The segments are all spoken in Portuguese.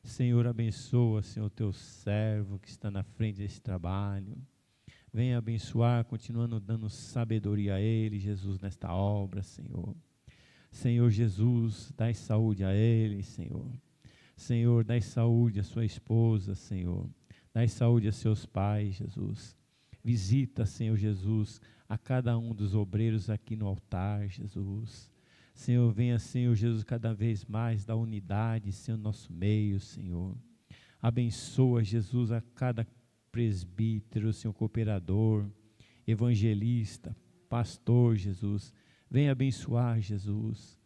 Senhor, abençoa, Senhor, teu servo que está na frente desse trabalho. Venha abençoar, continuando dando sabedoria a ele, Jesus, nesta obra, Senhor. Senhor Jesus, dai saúde a ele, Senhor. Senhor, dai saúde à sua esposa, Senhor. Dai saúde a seus pais, Jesus. Visita, Senhor Jesus, a cada um dos obreiros aqui no altar, Jesus. Senhor, venha, Senhor Jesus, cada vez mais da unidade, Senhor, no nosso meio, Senhor. Abençoa, Jesus, a cada presbítero, Senhor, cooperador, evangelista, pastor, Jesus. Venha abençoar, Jesus,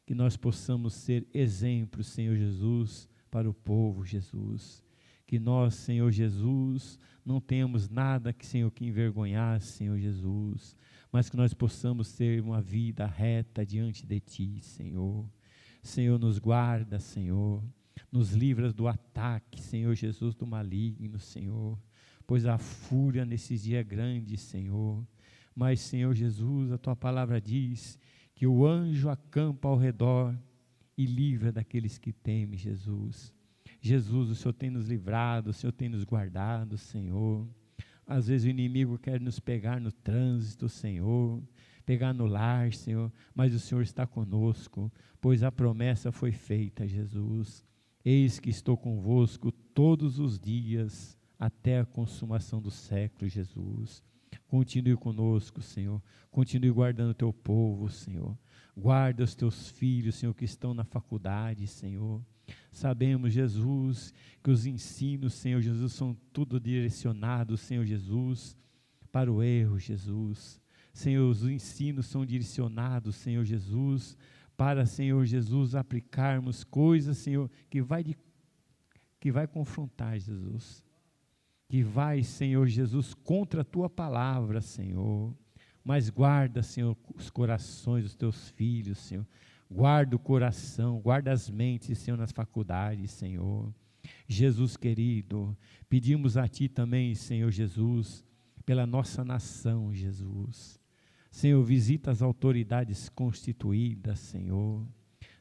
que nós possamos ser exemplos, Senhor Jesus, para o povo, Jesus. Que nós, Senhor Jesus, não tenhamos nada que, Senhor, que envergonhar, Senhor Jesus, mas que nós possamos ter uma vida reta diante de Ti, Senhor. Senhor, nos guarda, Senhor, nos livra do ataque, Senhor Jesus, do maligno, Senhor, pois a fúria nesses dias é grande, Senhor. Mas, Senhor Jesus, a Tua palavra diz que o anjo acampa ao redor e livra daqueles que temem, Jesus. Jesus, o Senhor tem nos livrado, o Senhor tem nos guardado, Senhor. Às vezes o inimigo quer nos pegar no trânsito, Senhor, pegar no lar, Senhor, mas o Senhor está conosco, pois a promessa foi feita, Jesus. Eis que estou convosco todos os dias, até a consumação do século, Jesus. Continue conosco, Senhor. Continue guardando o teu povo, Senhor. Guarda os teus filhos, Senhor, que estão na faculdade, Senhor. Sabemos, Jesus, que os ensinos, Senhor Jesus, são tudo direcionados, Senhor Jesus, para o erro, Jesus. Senhor, os ensinos são direcionados, Senhor Jesus, para, Senhor Jesus, aplicarmos coisas, Senhor, que vai confrontar, Jesus. Que vai, Senhor Jesus, contra a Tua palavra, Senhor. Mas guarda, Senhor, os corações dos Teus filhos, Senhor. Guarda o coração, guarda as mentes, Senhor, nas faculdades, Senhor. Jesus querido, pedimos a Ti também, Senhor Jesus, pela nossa nação, Jesus. Senhor, visita as autoridades constituídas, Senhor.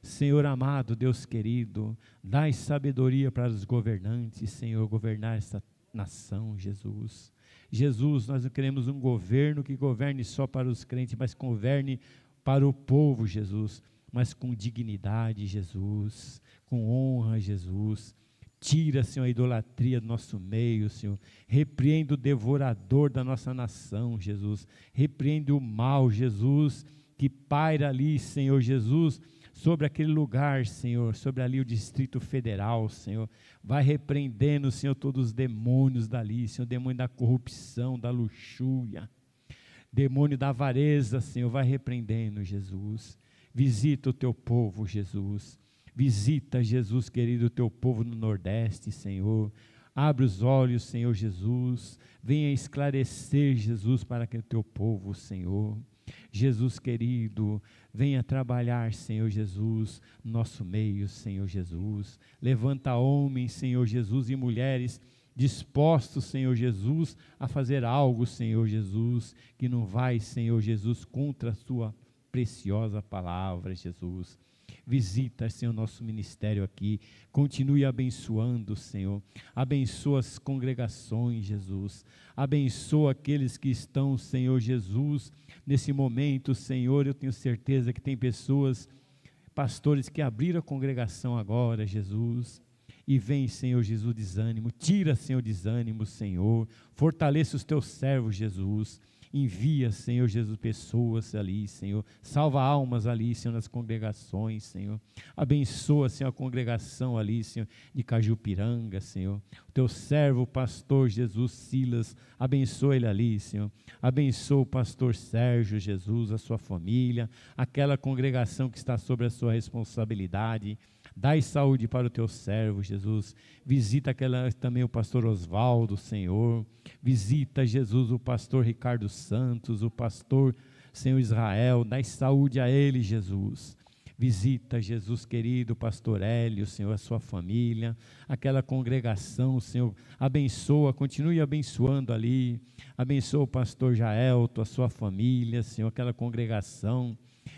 Senhor amado, Deus querido, dai sabedoria para os governantes, Senhor, governar essa nação, Jesus. Jesus, nós não queremos um governo que governe só para os crentes, mas governe para o povo, Jesus. Mas com dignidade, Jesus, com honra, Jesus. Tira, Senhor, a idolatria do nosso meio, Senhor. Repreende o devorador da nossa nação, Jesus. Repreende o mal, Jesus, que paira ali, Senhor Jesus, sobre aquele lugar, Senhor, sobre ali o Distrito Federal, Senhor. Vai repreendendo, Senhor, todos os demônios dali, Senhor, demônio da corrupção, da luxúria, demônio da avareza, Senhor, vai repreendendo, Jesus. Visita o teu povo, Jesus. Visita, Jesus querido, o teu povo no Nordeste, Senhor. Abre os olhos, Senhor Jesus. Venha esclarecer, Jesus, para aquele teu povo, Senhor. Jesus querido, venha trabalhar, Senhor Jesus, no nosso meio, Senhor Jesus. Levanta homens, Senhor Jesus, e mulheres dispostos, Senhor Jesus, a fazer algo, Senhor Jesus, que não vai, Senhor Jesus, contra a sua preciosa palavra, Jesus. Visita, Senhor, nosso ministério aqui. Continue abençoando, Senhor. Abençoa as congregações, Jesus. Abençoa aqueles que estão, Senhor Jesus, nesse momento, Senhor. Eu tenho certeza que tem pessoas, pastores, que abriram a congregação agora, Jesus. E vem, Senhor Jesus, desânimo. Tira, Senhor, desânimo, Senhor. Fortaleça os teus servos, Jesus. Envia, Senhor Jesus, pessoas ali, Senhor. Salva almas ali, Senhor, nas congregações, Senhor. Abençoa, Senhor, a congregação ali, Senhor, de Cajupiranga, Senhor. O teu servo, o pastor Jesus Silas, abençoa ele ali, Senhor. Abençoa o pastor Sérgio Jesus, a sua família, aquela congregação que está sob a sua responsabilidade. Dai saúde para o teu servo, Jesus. Visita também o pastor Osvaldo, Senhor. Visita, Jesus, o pastor Ricardo Santos, o pastor, Senhor Israel. Dai saúde a ele, Jesus. Visita, Jesus querido, o pastor Hélio, Senhor, a sua família, aquela congregação, Senhor. Abençoa, continue abençoando ali. Abençoa o pastor Jaelto, a sua família, Senhor, aquela congregação.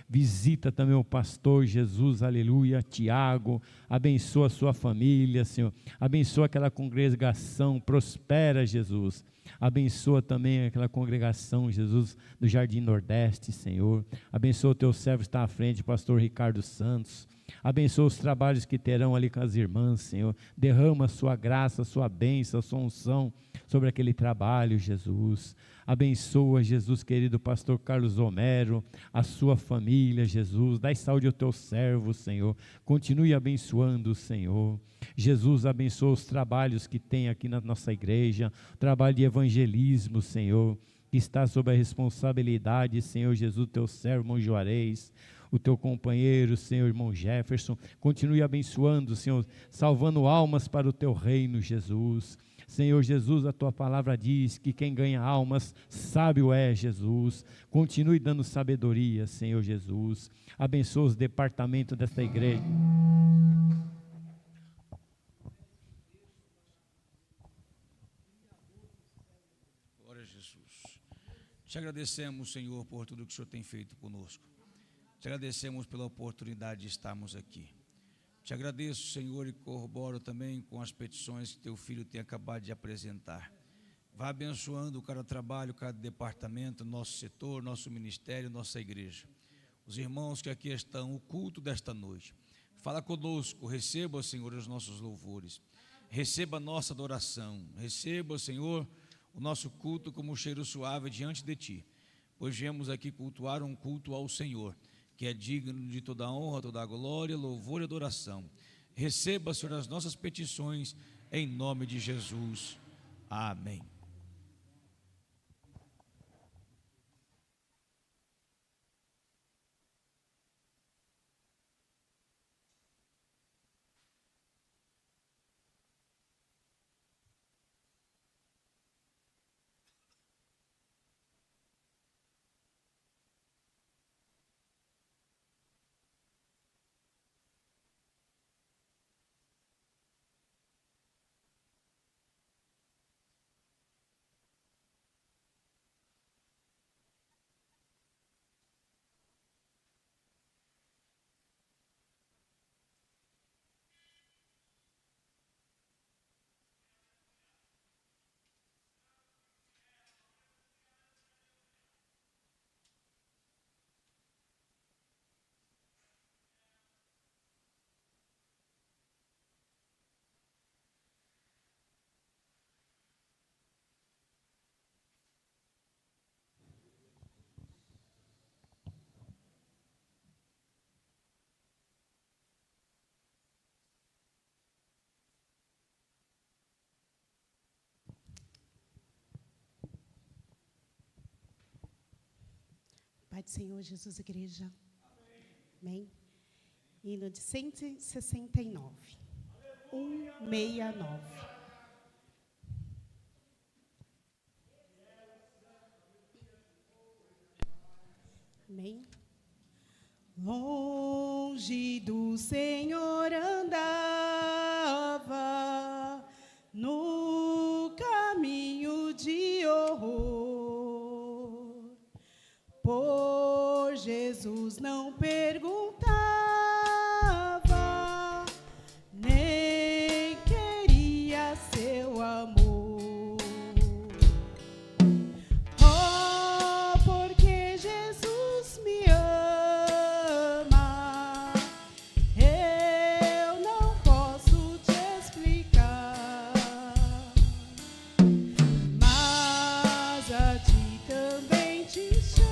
Visita também o pastor Jesus, aleluia, Tiago, abençoa a sua família, Senhor, abençoa aquela congregação, prospera, Jesus, abençoa também aquela congregação, Jesus, do Jardim Nordeste, Senhor, abençoa o teu servo que está à frente, pastor Ricardo Santos, abençoa os trabalhos que terão ali com as irmãs, Senhor, derrama a sua graça, a sua bênção, a sua unção sobre aquele trabalho, Jesus, abençoa, Jesus querido, pastor Carlos Homero, a sua família, Jesus, dai saúde ao teu servo, Senhor, continue abençoando, Senhor, Jesus, abençoa os trabalhos que tem aqui na nossa igreja, trabalho de evangelismo, Senhor, que está sob a responsabilidade, Senhor Jesus, teu servo, irmão Juarez, o teu companheiro, Senhor, irmão Jefferson, continue abençoando, Senhor, salvando almas para o teu reino, Jesus. Senhor Jesus, a tua palavra diz que quem ganha almas, sábio é Jesus. Continue dando sabedoria, Senhor Jesus. Abençoa os departamentos desta igreja. Glória a Jesus. Te agradecemos, Senhor, por tudo que o Senhor tem feito conosco. Te agradecemos pela oportunidade de estarmos aqui. Te agradeço, Senhor, e corroboro também com as petições que teu filho tem acabado de apresentar. Vá abençoando cada trabalho, cada departamento, nosso setor, nosso ministério, nossa igreja. Os irmãos que aqui estão, o culto desta noite. Fala conosco, receba, Senhor, os nossos louvores. Receba a nossa adoração. Receba, Senhor, o nosso culto como um cheiro suave diante de Ti. Pois viemos aqui cultuar um culto ao Senhor, que é digno de toda a honra, toda a glória, louvor e adoração. Receba, Senhor, as nossas petições, em nome de Jesus. Amém. Pai do Senhor Jesus, igreja. Amém. Hino de 169. 169. Amém. Longe do Senhor andava, no caminho de horror, por Jesus não perguntava, nem queria seu amor. Oh, porque Jesus me ama, eu não posso te explicar, mas a ti também te chama,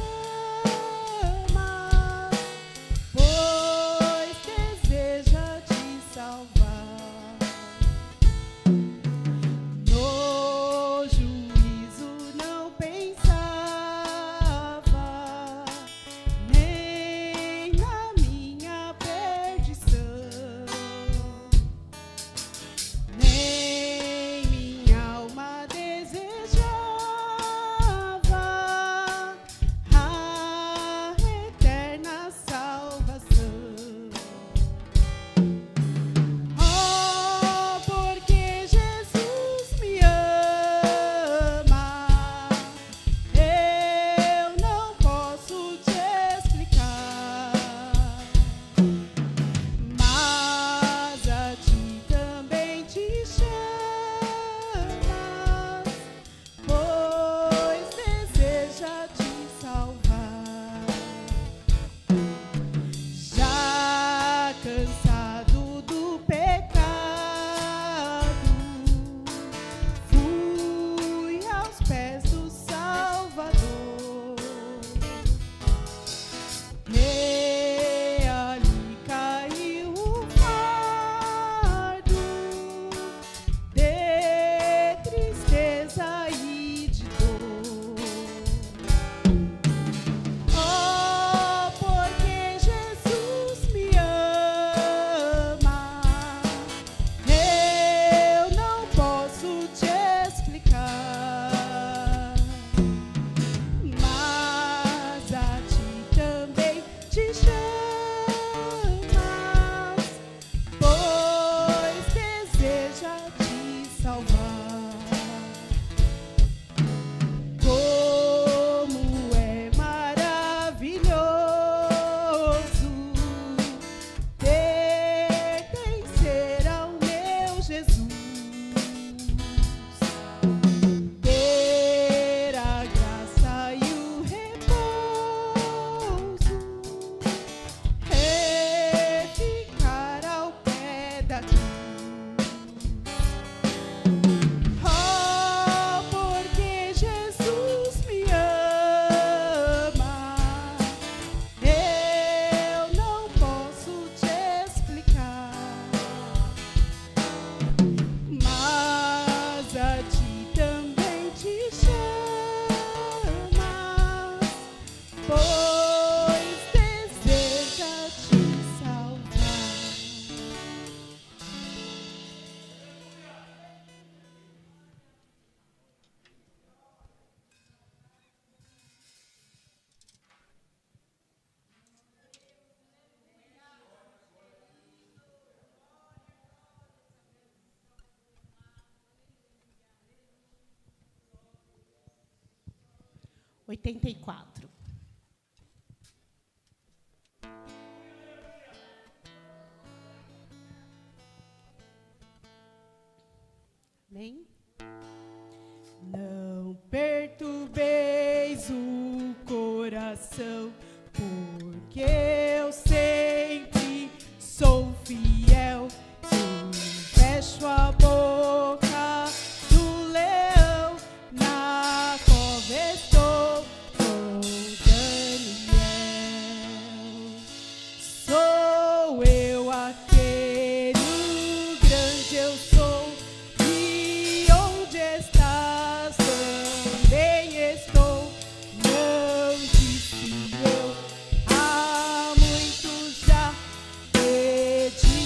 84. Amém? Não perturbeis o coração, porque eu sempre sou fiel. Eu fecho a boca do leão, na cova estou com Daniel. Sou eu aquele grande eu sou, e onde estás também estou. Não disse eu, há muito já pedi,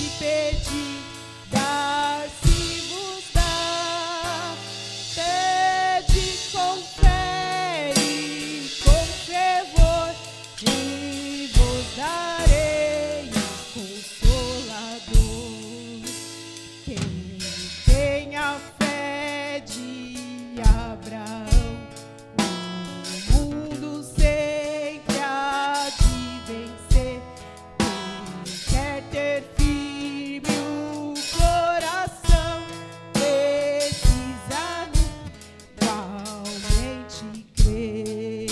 dar-se-vos dá. Pede com fé e com fervor, e vos darei o Consolador. Quem tem a fé de Abraão, o mundo sempre há de vencer. Quem quer ter firme o coração, precisa igualmente crer.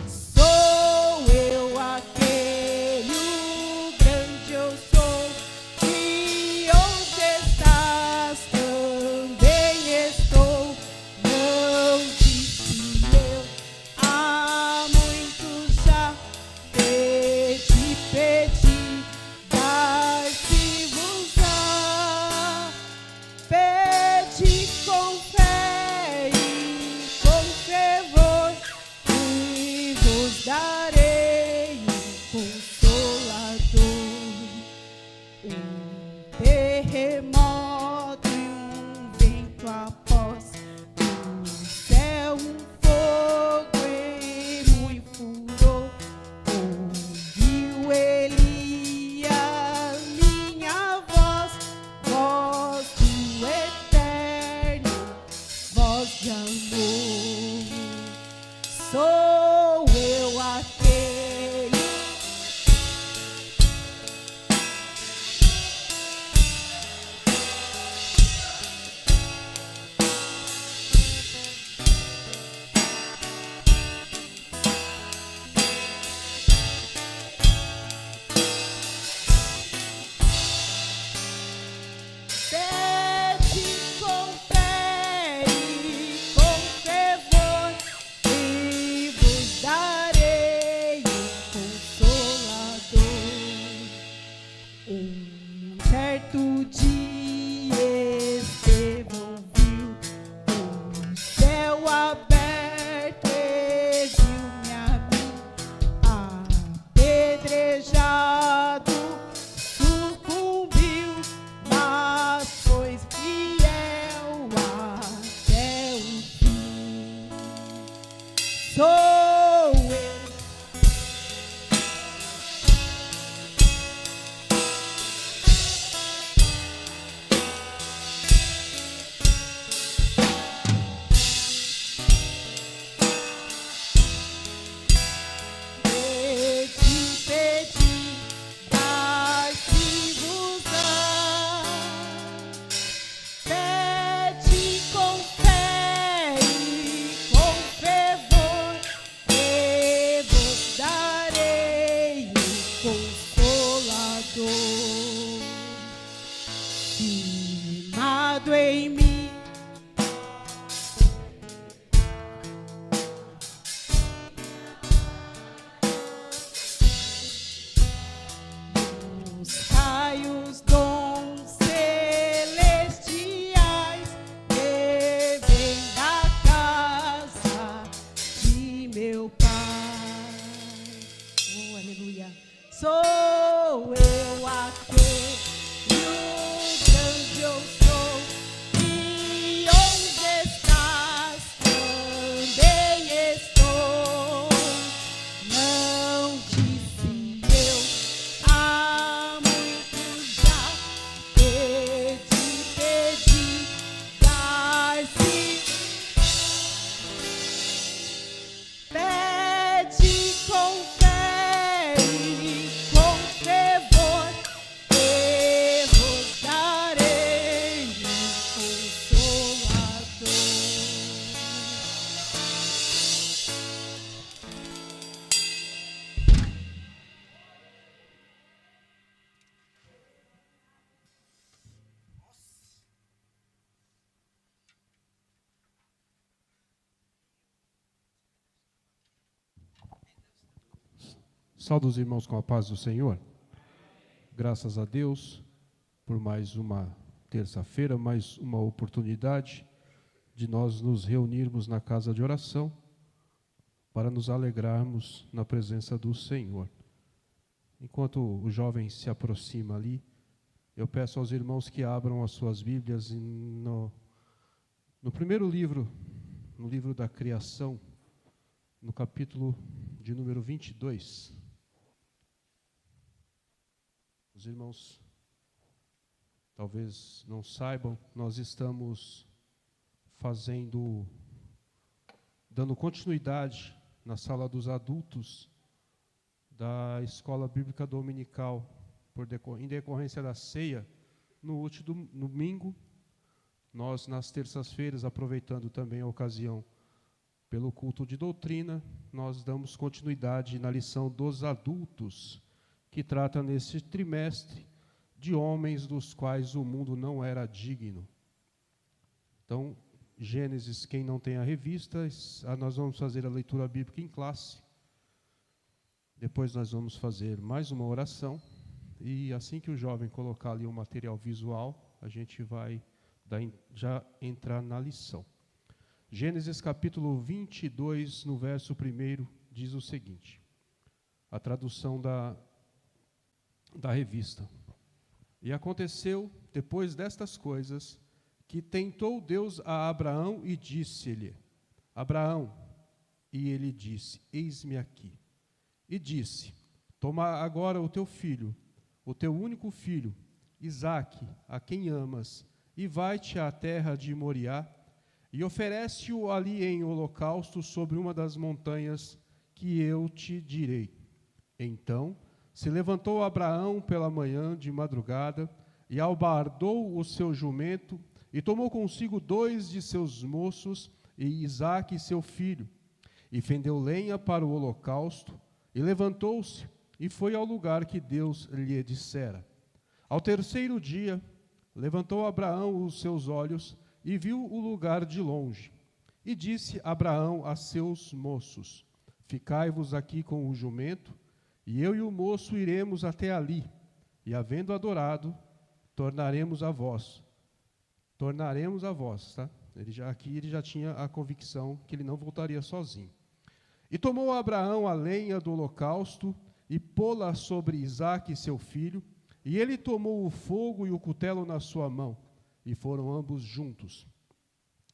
Sou eu aquele, o grande eu sou, e onde estás também estou. Não disse eu, há muito já pedi, dar-se-vos-á. Pede com fé e com fervor, e vos darei o Consolador. Um terremoto e um vento após, do céu um fogo e muito furor. Ouviu Elias minha voz, voz do eterno, voz de amor. Sou eu aquele. Pede com fé e com fervor, e vos darei o Consolador. Um certo dia Estevão viu o céu aberto e viu-me a mim apedrejado, sucumbiu, mas foi fiel até o fim. Sou eu. Pedi, dar-se-vos-á. Pede com fé e com fervor, e vos darei o Consolador. Firmado em mim, buscai os dons celestiais que vêm da casa de meu Pai. Oh, aleluia. Sou eu aquele, o grande eu sou, e Saúdo os irmãos com a paz do Senhor. Graças a Deus por mais uma terça-feira, mais uma oportunidade de nós nos reunirmos na casa de oração para nos alegrarmos na presença do Senhor. Enquanto o jovem se aproxima ali, eu peço aos irmãos que abram as suas Bíblias no primeiro livro, no livro da criação, no capítulo de número 22. Os irmãos talvez não saibam, nós estamos dando continuidade na sala dos adultos da Escola Bíblica Dominical, em decorrência da ceia, no último domingo. Nós, nas terças-feiras, aproveitando também a ocasião pelo culto de doutrina, nós damos continuidade na lição dos adultos, que trata nesse trimestre de homens dos quais o mundo não era digno. Então, Gênesis, quem não tem a revista, nós vamos fazer a leitura bíblica em classe. Depois nós vamos fazer mais uma oração. E assim que o jovem colocar ali o material visual, a gente vai já entrar na lição. Gênesis capítulo 22, no verso 1, diz o seguinte. A tradução da revista. E aconteceu, depois destas coisas, que tentou Deus a Abraão e disse-lhe: Abraão, e ele disse: Eis-me aqui. E disse: Toma agora o teu filho, o teu único filho, Isaque, a quem amas, e vai-te à terra de Moriá, e oferece-o ali em holocausto sobre uma das montanhas que eu te direi. Então se levantou Abraão pela manhã de madrugada, e albardou o seu jumento, e tomou consigo 2 de seus moços, e Isaque seu filho, e fendeu lenha para o holocausto, e levantou-se, e foi ao lugar que Deus lhe dissera. Ao terceiro dia, levantou Abraão os seus olhos, e viu o lugar de longe. E disse Abraão a seus moços: Ficai-vos aqui com o jumento, e eu e o moço iremos até ali, e havendo adorado, tornaremos a vós. Tá? Ele já tinha a convicção que ele não voltaria sozinho. E tomou Abraão a lenha do holocausto, e pô-la sobre Isaque seu filho, e ele tomou o fogo e o cutelo na sua mão, e foram ambos juntos.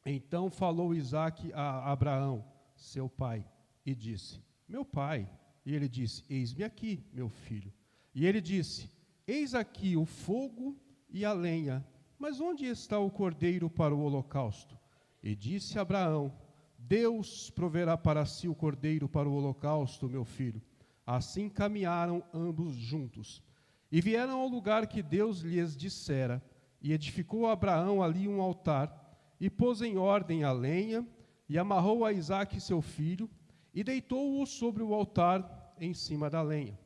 Então falou Isaque a Abraão, seu pai, e disse: Meu pai. E ele disse: Eis-me aqui, meu filho. E ele disse: Eis aqui o fogo e a lenha, mas onde está o cordeiro para o holocausto? E disse Abraão: Deus proverá para si o cordeiro para o holocausto, meu filho. Assim caminharam ambos juntos. E vieram ao lugar que Deus lhes dissera, e edificou Abraão ali um altar, e pôs em ordem a lenha, e amarrou a Isaque seu filho, e deitou-o sobre o altar em cima da lenha.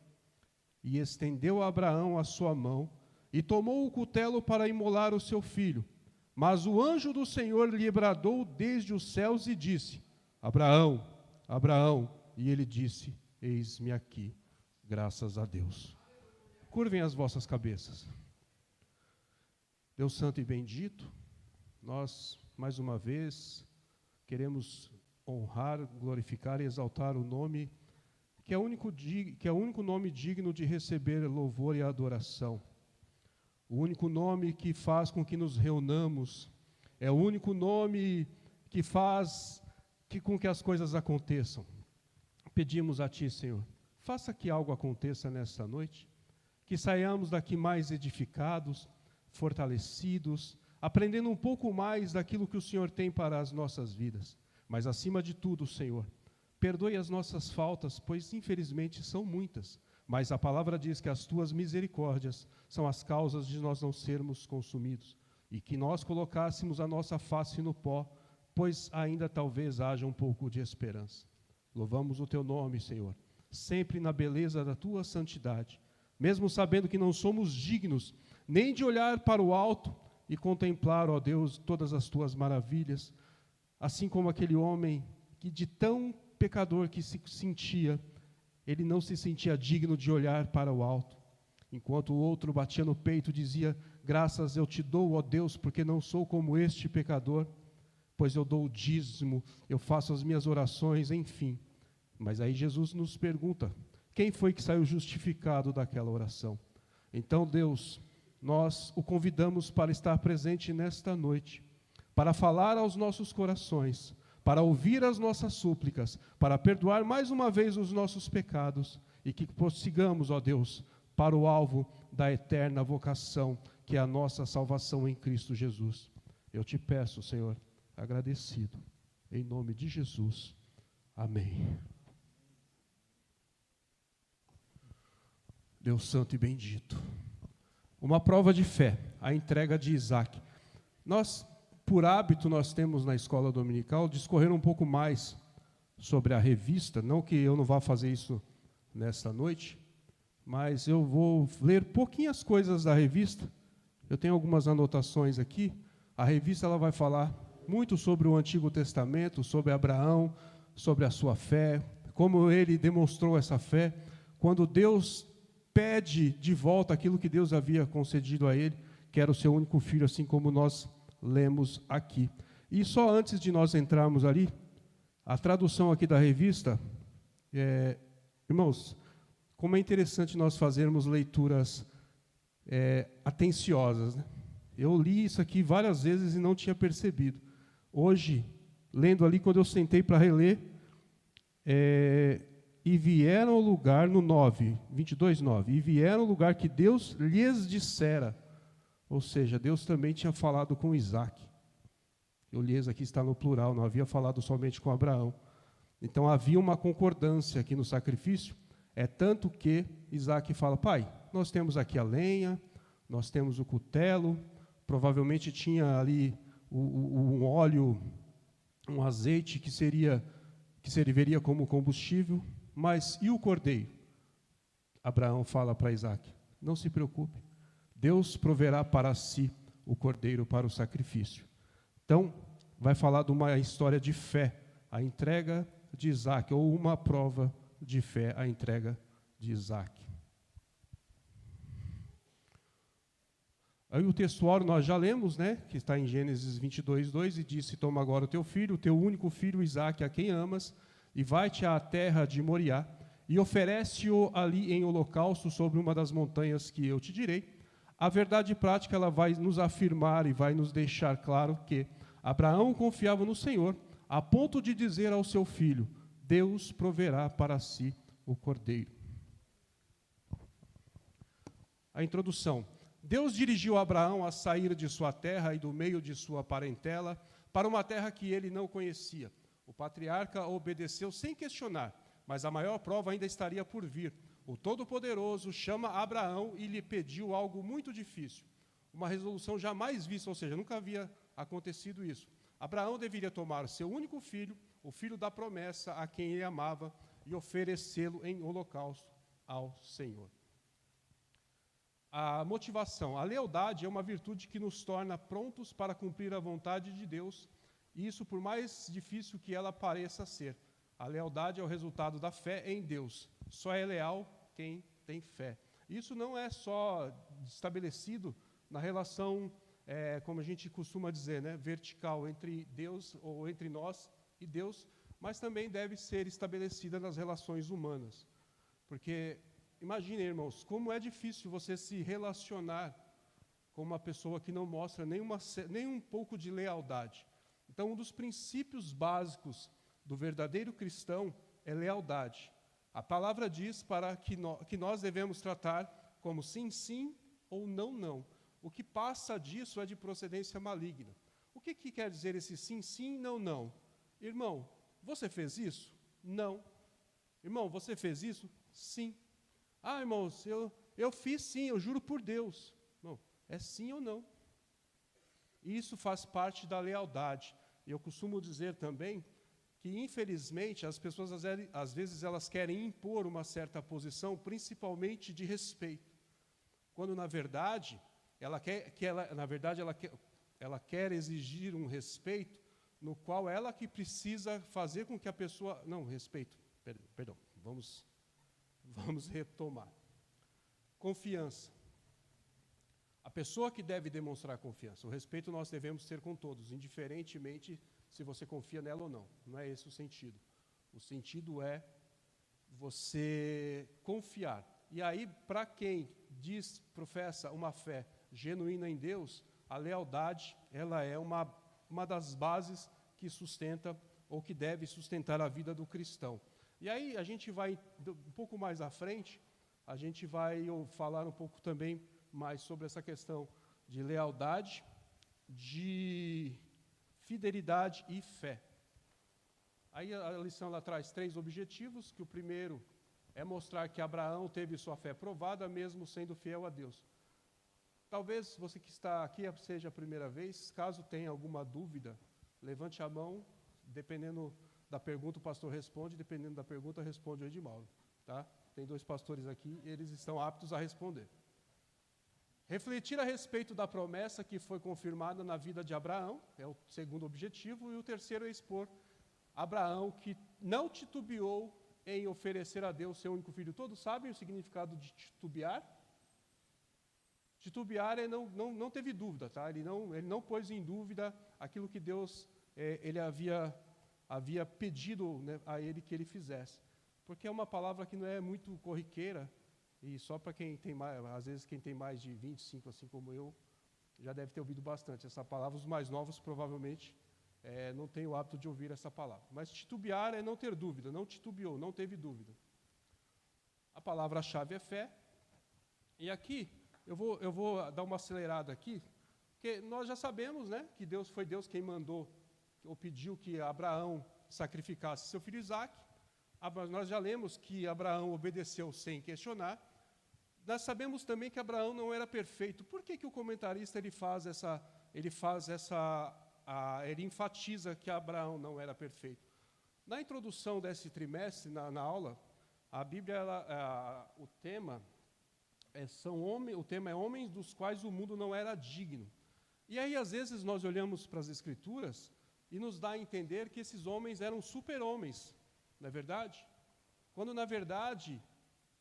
E estendeu Abraão a sua mão, e tomou o cutelo para imolar o seu filho. Mas o anjo do Senhor lhe bradou desde os céus e disse: Abraão, Abraão. E ele disse: Eis-me aqui, graças a Deus. Curvem as vossas cabeças. Deus santo e bendito, nós, mais uma vez, queremos honrar, glorificar e exaltar o nome que é o único nome digno de receber louvor e adoração. O único nome que faz com que nos reunamos, é o único nome que faz com que as coisas aconteçam. Pedimos a Ti, Senhor, faça que algo aconteça nesta noite, que saiamos daqui mais edificados, fortalecidos, aprendendo um pouco mais daquilo que o Senhor tem para as nossas vidas. Mas, acima de tudo, Senhor, perdoe as nossas faltas, pois, infelizmente, são muitas. Mas a palavra diz que as Tuas misericórdias são as causas de nós não sermos consumidos. E que nós colocássemos a nossa face no pó, pois ainda talvez haja um pouco de esperança. Louvamos o Teu nome, Senhor, sempre na beleza da Tua santidade, mesmo sabendo que não somos dignos nem de olhar para o alto e contemplar, ó Deus, todas as Tuas maravilhas, assim como aquele homem que de tão pecador que se sentia, Ele não se sentia digno de olhar para o alto. Enquanto o outro batia no peito e dizia: graças eu te dou, ó Deus, porque não sou como este pecador, pois eu dou o dízimo, eu faço as minhas orações, enfim. Mas aí Jesus nos pergunta: quem foi que saiu justificado daquela oração? Então, Deus, nós o convidamos para estar presente nesta noite, para falar aos nossos corações, para ouvir as nossas súplicas, para perdoar mais uma vez os nossos pecados e que prossigamos, ó Deus, para o alvo da eterna vocação, que é a nossa salvação em Cristo Jesus. Eu te peço, Senhor, agradecido, em nome de Jesus. Amém. Deus santo e bendito. Uma prova de fé, a entrega de Isaac. Nós, por hábito, nós temos na escola dominical discorrer um pouco mais sobre a revista, não que eu não vá fazer isso nesta noite, mas eu vou ler pouquinhas coisas da revista. Eu tenho algumas anotações aqui. A revista ela vai falar muito sobre o Antigo Testamento, sobre Abraão, sobre a sua fé, como ele demonstrou essa fé, quando Deus pede de volta aquilo que Deus havia concedido a ele, que era o seu único filho, assim como nós lemos aqui. E só antes de nós entrarmos ali, a tradução aqui da revista, irmãos, como é interessante nós fazermos leituras atenciosas, né? Eu li isso aqui várias vezes e não tinha percebido. Hoje, lendo ali, quando eu sentei para reler, e vieram ao lugar, no 9, 22:9, e vieram ao lugar que Deus lhes dissera, ou seja, Deus também tinha falado com Isaac. O lhes aqui está no plural, não havia falado somente com Abraão. Então havia uma concordância aqui no sacrifício, tanto que Isaac fala: pai, nós temos aqui a lenha, nós temos o cutelo, provavelmente tinha ali um óleo, um azeite que serviria como combustível, mas e o cordeiro? Abraão fala para Isaac: não se preocupe, Deus proverá para si o cordeiro para o sacrifício. Então, vai falar de uma história de fé, a entrega de Isaac, ou uma prova de fé, a entrega de Isaac. Aí o textuário nós já lemos, né, que está em Gênesis 22:2, e disse: toma agora o teu filho, o teu único filho Isaac, a quem amas, e vai-te à terra de Moriá, e oferece-o ali em holocausto sobre uma das montanhas que eu te direi. A verdade prática ela vai nos afirmar e vai nos deixar claro que Abraão confiava no Senhor, a ponto de dizer ao seu filho: Deus proverá para si o cordeiro. A introdução. Deus dirigiu Abraão a sair de sua terra e do meio de sua parentela para uma terra que ele não conhecia. O patriarca obedeceu sem questionar, mas a maior prova ainda estaria por vir. O Todo-Poderoso chama Abraão e lhe pediu algo muito difícil, uma resolução jamais vista, ou seja, nunca havia acontecido isso. Abraão deveria tomar seu único filho, o filho da promessa, a quem ele amava, e oferecê-lo em holocausto ao Senhor. A motivação, a lealdade é uma virtude que nos torna prontos para cumprir a vontade de Deus, e isso por mais difícil que ela pareça ser. A lealdade é o resultado da fé em Deus. Só é leal quem tem fé. Isso não é só estabelecido na relação, como a gente costuma dizer, né, vertical entre Deus ou entre nós e Deus, mas também deve ser estabelecida nas relações humanas. Porque, imaginem, irmãos, como é difícil você se relacionar com uma pessoa que não mostra nem um pouco de lealdade. Então, um dos princípios básicos do verdadeiro cristão é lealdade. A palavra diz para que nós devemos tratar como sim, sim ou não, não. O que passa disso é de procedência maligna. O que quer dizer esse sim, sim, não, não? Irmão, você fez isso? Não. Irmão, você fez isso? Sim. Ah, irmãos, eu fiz sim, eu juro por Deus. Não, é sim ou não. Isso faz parte da lealdade. E eu costumo dizer também que, infelizmente, as pessoas, às vezes, elas querem impor uma certa posição, principalmente de respeito, quando, na verdade, ela quer exigir um respeito no qual ela que precisa fazer com que a pessoa... Não, respeito, perdão, vamos Vamos retomar. Confiança. A pessoa que deve demonstrar confiança. O respeito nós devemos ter com todos, indiferentemente se você confia nela ou não. Não é esse o sentido. O sentido é você confiar. E aí, para quem professa uma fé genuína em Deus, a lealdade, ela é uma das bases que sustenta ou que deve sustentar a vida do cristão. E aí a gente vai, um pouco mais à frente, a gente vai falar um pouco também mais sobre essa questão de lealdade, de fidelidade e fé. Aí a lição ela traz 3 objetivos, que o primeiro é mostrar que Abraão teve sua fé provada, mesmo sendo fiel a Deus. Talvez você que está aqui seja a primeira vez, caso tenha alguma dúvida, levante a mão, dependendo da pergunta o pastor responde, dependendo da pergunta responde o Edmauro. Tá? Tem 2 pastores aqui, eles estão aptos a responder. Refletir a respeito da promessa que foi confirmada na vida de Abraão, é o segundo objetivo, e o terceiro é expor Abraão que não titubeou em oferecer a Deus seu único filho. Todos sabem o significado de titubear? Titubear é não teve dúvida, tá? Ele não pôs em dúvida aquilo que Deus ele havia pedido, né, a ele que ele fizesse. Porque é uma palavra que não é muito corriqueira, e só para quem tem mais, às vezes quem tem mais de 25, assim como eu, já deve ter ouvido bastante essa palavra. Os mais novos provavelmente não têm o hábito de ouvir essa palavra. Mas titubear é não ter dúvida, não titubeou, não teve dúvida. A palavra-chave é fé. E aqui, eu vou dar uma acelerada aqui, porque nós já sabemos, né, que foi Deus quem mandou, ou pediu que Abraão sacrificasse seu filho Isaque. Nós já lemos que Abraão obedeceu sem questionar. Nós sabemos também que Abraão não era perfeito. Por que o comentarista ele enfatiza que Abraão não era perfeito? Na introdução desse trimestre, na aula, a Bíblia, o tema é homens dos quais o mundo não era digno. E aí, às vezes, nós olhamos para as Escrituras e nos dá a entender que esses homens eram super-homens, não é verdade? Quando, na verdade,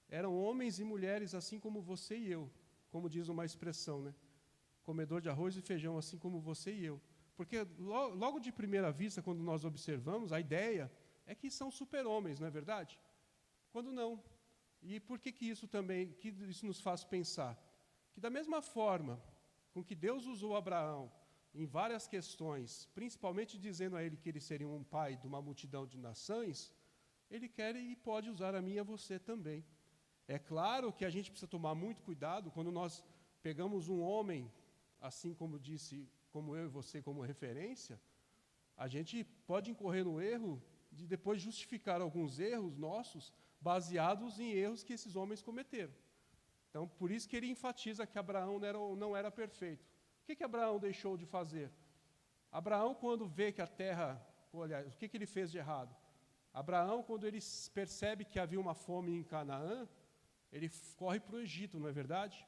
eram homens e mulheres assim como você e eu, como diz uma expressão, né? Comedor de arroz e feijão assim como você e eu. Porque logo de primeira vista, quando nós observamos, a ideia é que são super-homens, não é verdade? Quando não. E por que isso nos faz pensar? Que da mesma forma com que Deus usou Abraão em várias questões, principalmente dizendo a ele que ele seria um pai de uma multidão de nações, ele quer e pode usar a mim e a você também. É claro que a gente precisa tomar muito cuidado quando nós pegamos um homem, assim como disse, como eu e você como referência, a gente pode incorrer no erro de depois justificar alguns erros nossos baseados em erros que esses homens cometeram. Então, por isso que ele enfatiza que Abraão não era perfeito. O que Abraão deixou de fazer? Abraão, quando vê que a terra... Aliás, o que ele fez de errado? Abraão, quando ele percebe que havia uma fome em Canaã, ele corre para o Egito, não é verdade?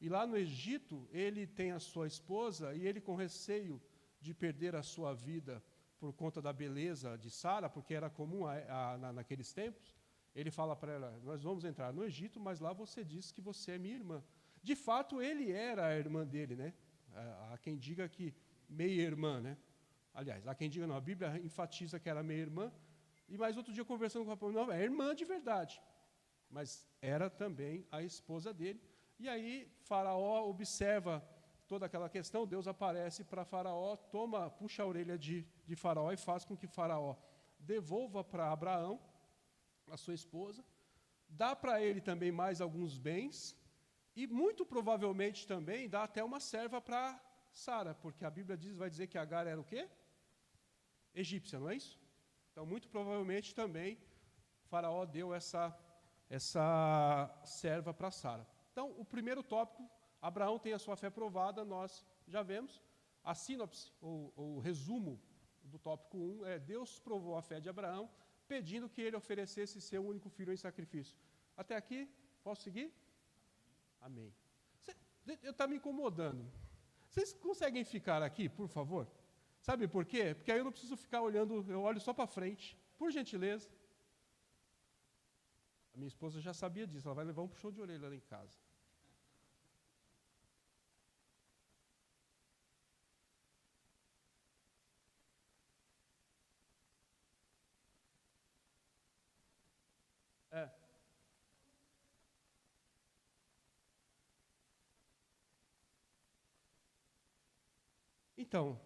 E lá no Egito, ele tem a sua esposa, e ele, com receio de perder a sua vida por conta da beleza de Sara, porque era comum naqueles tempos, ele fala para ela, nós vamos entrar no Egito, mas lá você diz que você é minha irmã. De fato, ele era a irmã dele, né? Há quem diga que meia-irmã, né? Aliás, há quem diga não, a Bíblia enfatiza que era meia-irmã, e mais outro dia conversando com a Paula, não, é irmã de verdade, mas era também a esposa dele. E aí Faraó observa toda aquela questão, Deus aparece para Faraó, puxa a orelha de Faraó e faz com que Faraó devolva para Abraão a sua esposa, dá para ele também mais alguns bens, e muito provavelmente também dá até uma serva para Sara, porque a Bíblia vai dizer que Agar era o quê? Egípcia, não é isso? Então, muito provavelmente também Faraó deu essa serva para Sara. Então, o primeiro tópico, Abraão tem a sua fé provada, nós já vemos. A sinopse, ou o resumo do tópico 1, é Deus provou a fé de Abraão, pedindo que ele oferecesse seu único filho em sacrifício. Até aqui, posso seguir? Amém. Está me incomodando. Vocês conseguem ficar aqui, por favor? Sabe por quê? Porque aí eu não preciso ficar olhando, eu olho só para frente, por gentileza. A minha esposa já sabia disso, ela vai levar um puxão de orelha lá em casa. É. Então,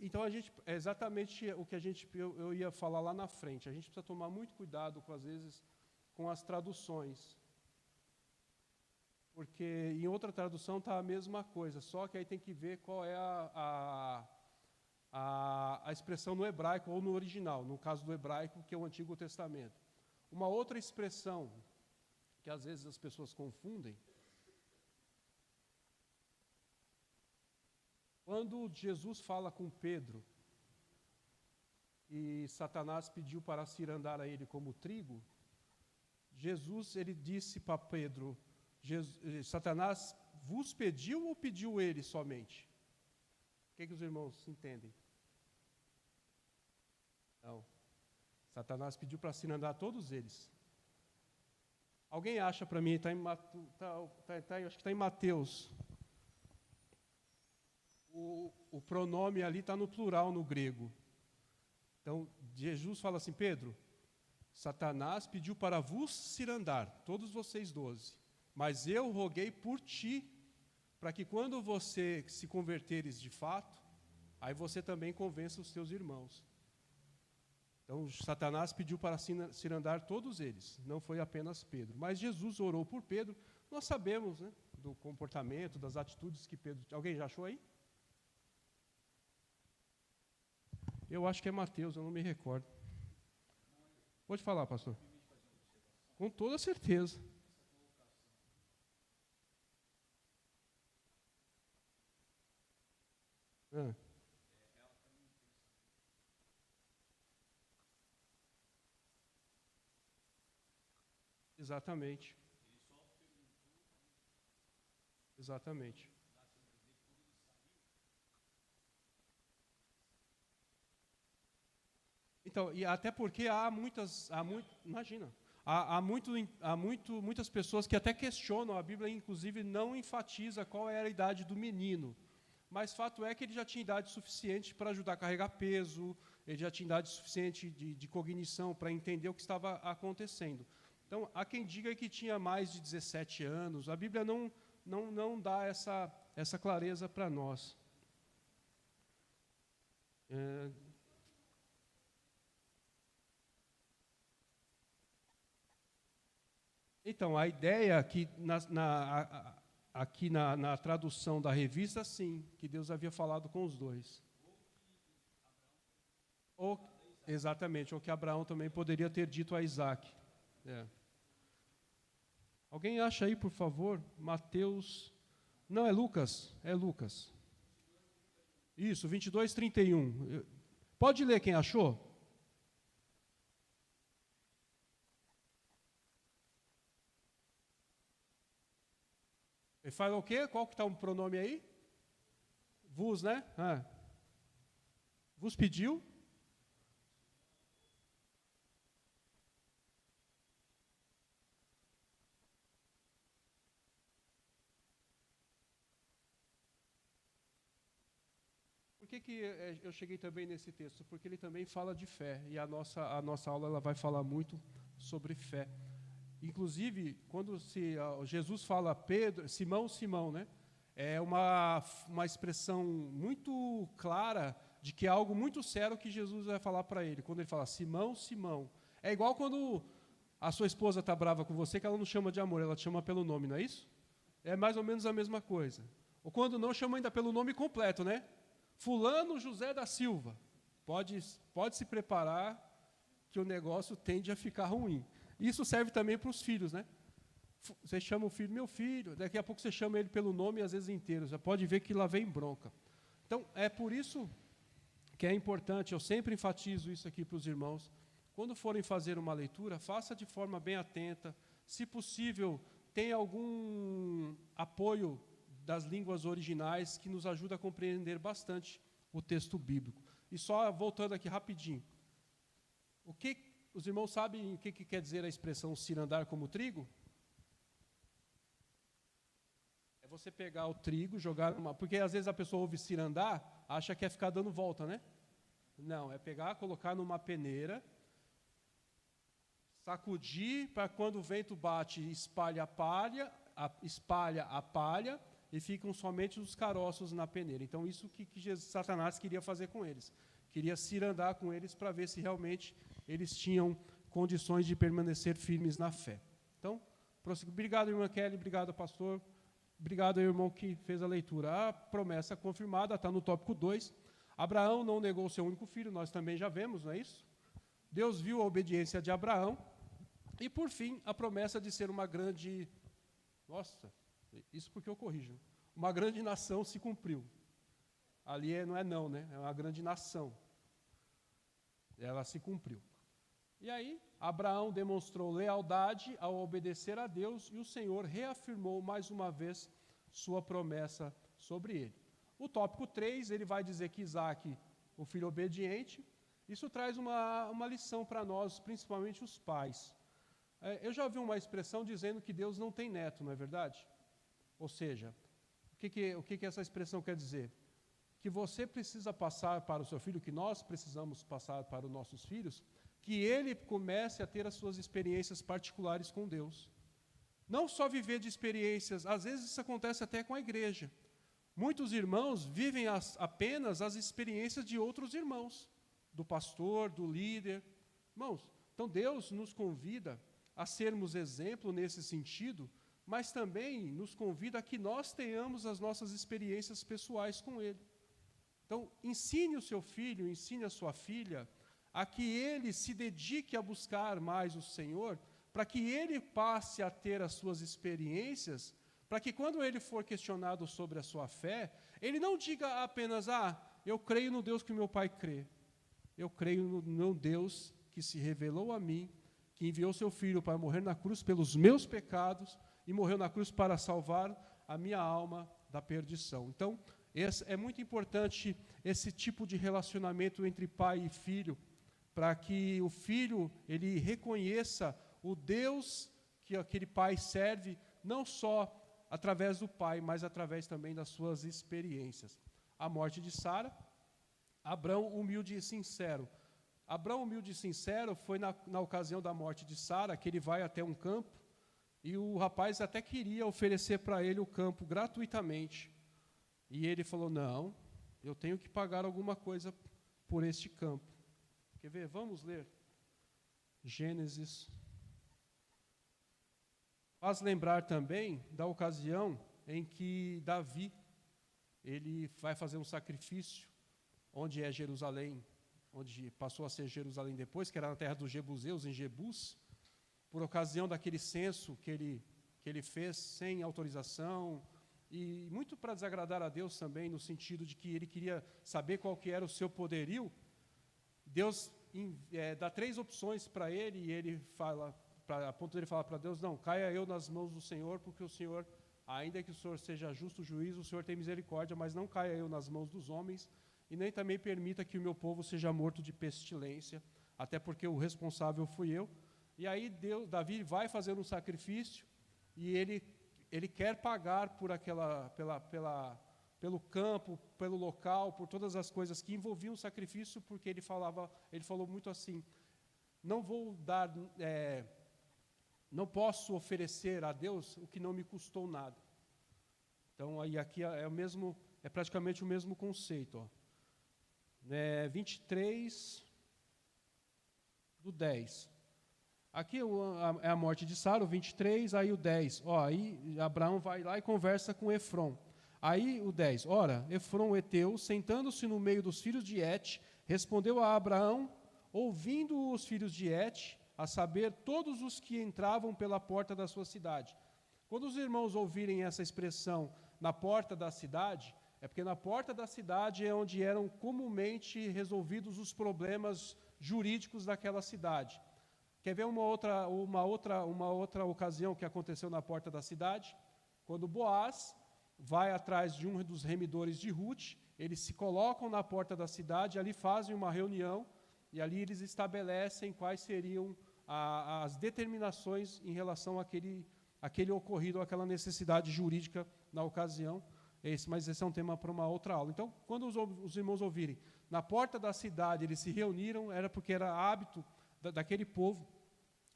então a gente, é exatamente o que eu ia falar lá na frente. A gente precisa tomar muito cuidado, às vezes, com as traduções. Porque em outra tradução está a mesma coisa, só que aí tem que ver qual é a expressão no hebraico ou no original, no caso do hebraico, que é o Antigo Testamento. Uma outra expressão que às vezes as pessoas confundem, quando Jesus fala com Pedro e Satanás pediu para cirandar a ele como trigo, Jesus ele disse para Pedro, Satanás vos pediu ou pediu ele somente? O que os irmãos entendem? Não. Satanás pediu para cirandar todos eles. Alguém acha para mim, acho que está em Mateus. O pronome ali está no plural no grego. Então, Jesus fala assim, Pedro, Satanás pediu para vos cirandar, todos vocês 12. Mas eu roguei por ti, para que quando você se converteres de fato, aí você também convença os teus irmãos. Então, Satanás pediu para cirandar todos eles, não foi apenas Pedro. Mas Jesus orou por Pedro, nós sabemos, né, do comportamento, das atitudes que Pedro... Alguém já achou aí? Eu acho que é Mateus, eu não me recordo. Pode falar, pastor. Com toda certeza. Exatamente. Exatamente. Então, e até porque muitas pessoas que até questionam, a Bíblia inclusive não enfatiza qual era a idade do menino. Mas fato é que ele já tinha idade suficiente para ajudar a carregar peso, ele já tinha idade suficiente de cognição para entender o que estava acontecendo. Então, há quem diga que tinha mais de 17 anos, a Bíblia não dá essa clareza para nós. Então, a ideia aqui na tradução da revista, sim, que Deus havia falado com os dois. Exatamente, ou que Abraão também poderia ter dito a Isaac. Alguém acha aí, por favor, Mateus... Não, é Lucas. Isso, 22:31. Pode ler quem achou? Ele fala o quê? Qual que está o pronome aí? Vos, né? Vos pediu? Por que eu cheguei também nesse texto? Porque ele também fala de fé, e a nossa aula ela vai falar muito sobre fé. Inclusive, quando Jesus fala Pedro, Simão, né? É uma expressão muito clara de que é algo muito sério que Jesus vai falar para ele. Quando ele fala, Simão, Simão. É igual quando a sua esposa está brava com você, que ela não chama de amor, ela te chama pelo nome, não é isso? É mais ou menos a mesma coisa. Ou quando não, chama ainda pelo nome completo, né? Fulano José da Silva. Pode se preparar que o negócio tende a ficar ruim. Isso serve também para os filhos, né? Você chama o filho, meu filho, daqui a pouco você chama ele pelo nome e às vezes inteiro. Você pode ver que lá vem bronca. Então, é por isso que é importante, eu sempre enfatizo isso aqui para os irmãos, quando forem fazer uma leitura, faça de forma bem atenta. Se possível, tenha algum apoio das línguas originais que nos ajuda a compreender bastante o texto bíblico. E só voltando aqui rapidinho. Os irmãos sabem o que quer dizer a expressão cirandar como trigo? É você pegar o trigo, jogar numa... Porque às vezes a pessoa ouve cirandar, acha que é ficar dando volta, né? Não, é pegar, colocar numa peneira, sacudir para quando o vento bate, espalha a palha e ficam somente os caroços na peneira. Então isso que Satanás queria fazer com eles. Queria cirandar com eles para ver se realmente eles tinham condições de permanecer firmes na fé. Então, obrigado, irmã Kelly, obrigado, pastor, obrigado, irmão, que fez a leitura. A promessa confirmada está no tópico 2. Abraão não negou seu único filho, nós também já vemos, não é isso? Deus viu a obediência de Abraão. E, por fim, a promessa de ser uma grande... Nossa, isso porque eu corrijo. Uma grande nação se cumpriu. Ali não é não, né? É uma grande nação. Ela se cumpriu. E aí, Abraão demonstrou lealdade ao obedecer a Deus e o Senhor reafirmou mais uma vez sua promessa sobre ele. O tópico 3, ele vai dizer que Isaque, o filho obediente, isso traz uma lição para nós, principalmente os pais. Eu já ouvi uma expressão dizendo que Deus não tem neto, não é verdade? Ou seja, o que essa expressão quer dizer? Que você precisa passar para o seu filho, que nós precisamos passar para os nossos filhos, que ele comece a ter as suas experiências particulares com Deus. Não só viver de experiências, às vezes isso acontece até com a igreja. Muitos irmãos vivem apenas as experiências de outros irmãos, do pastor, do líder. Irmãos, então Deus nos convida a sermos exemplo nesse sentido, mas também nos convida a que nós tenhamos as nossas experiências pessoais com Ele. Então, ensine o seu filho, ensine a sua filha, a que ele se dedique a buscar mais o Senhor, para que ele passe a ter as suas experiências, para que quando ele for questionado sobre a sua fé, ele não diga apenas, eu creio no Deus que meu pai crê. Eu creio no Deus que se revelou a mim, que enviou seu filho para morrer na cruz pelos meus pecados e morreu na cruz para salvar a minha alma da perdição. Então, é muito importante esse tipo de relacionamento entre pai e filho, para que o filho ele reconheça o Deus que aquele pai serve, não só através do pai, mas através também das suas experiências. A morte de Sara, Abrão humilde e sincero. Abrão humilde e sincero foi na ocasião da morte de Sara, que ele vai até um campo, e o rapaz até queria oferecer para ele o campo gratuitamente. E ele falou, não, eu tenho que pagar alguma coisa por este campo. Quer ver? Vamos ler. Gênesis. Faz lembrar também da ocasião em que Davi, ele vai fazer um sacrifício, onde é Jerusalém, onde passou a ser Jerusalém depois, que era na terra dos Jebuseus, em Jebus, por ocasião daquele censo que ele fez sem autorização, e muito para desagradar a Deus também, no sentido de que ele queria saber qual que era o seu poderio. Deus dá 3 opções para ele, e ele fala, a ponto de ele falar para Deus, não, caia eu nas mãos do Senhor, porque o Senhor, ainda que o Senhor seja justo juiz, o Senhor tem misericórdia, mas não caia eu nas mãos dos homens, e nem também permita que o meu povo seja morto de pestilência, até porque o responsável fui eu. E aí Davi vai fazer um sacrifício, e ele quer pagar por pelo campo, pelo local, por todas as coisas que envolviam o sacrifício, porque ele falou muito assim, não posso oferecer a Deus o que não me custou nada. Então, aí aqui é praticamente o mesmo conceito. Ó. 23 do 10. Aqui é a morte de Sara, o 23, aí o 10. Aí Abraão vai lá e conversa com Efron. Aí o 10. Ora, Efron, o heteu, sentando-se no meio dos filhos de Et, respondeu a Abraão, ouvindo os filhos de Et, a saber, todos os que entravam pela porta da sua cidade. Quando os irmãos ouvirem essa expressão, na porta da cidade, é porque na porta da cidade é onde eram comumente resolvidos os problemas jurídicos daquela cidade. Quer ver uma outra ocasião que aconteceu na porta da cidade? Quando Boaz vai atrás de um dos remidores de Ruth, eles se colocam na porta da cidade, ali fazem uma reunião, e ali eles estabelecem quais seriam as determinações em relação àquele ocorrido, àquela necessidade jurídica na ocasião. Mas esse é um tema para uma outra aula. Então, quando os irmãos ouvirem, na porta da cidade eles se reuniram, era porque era hábito daquele povo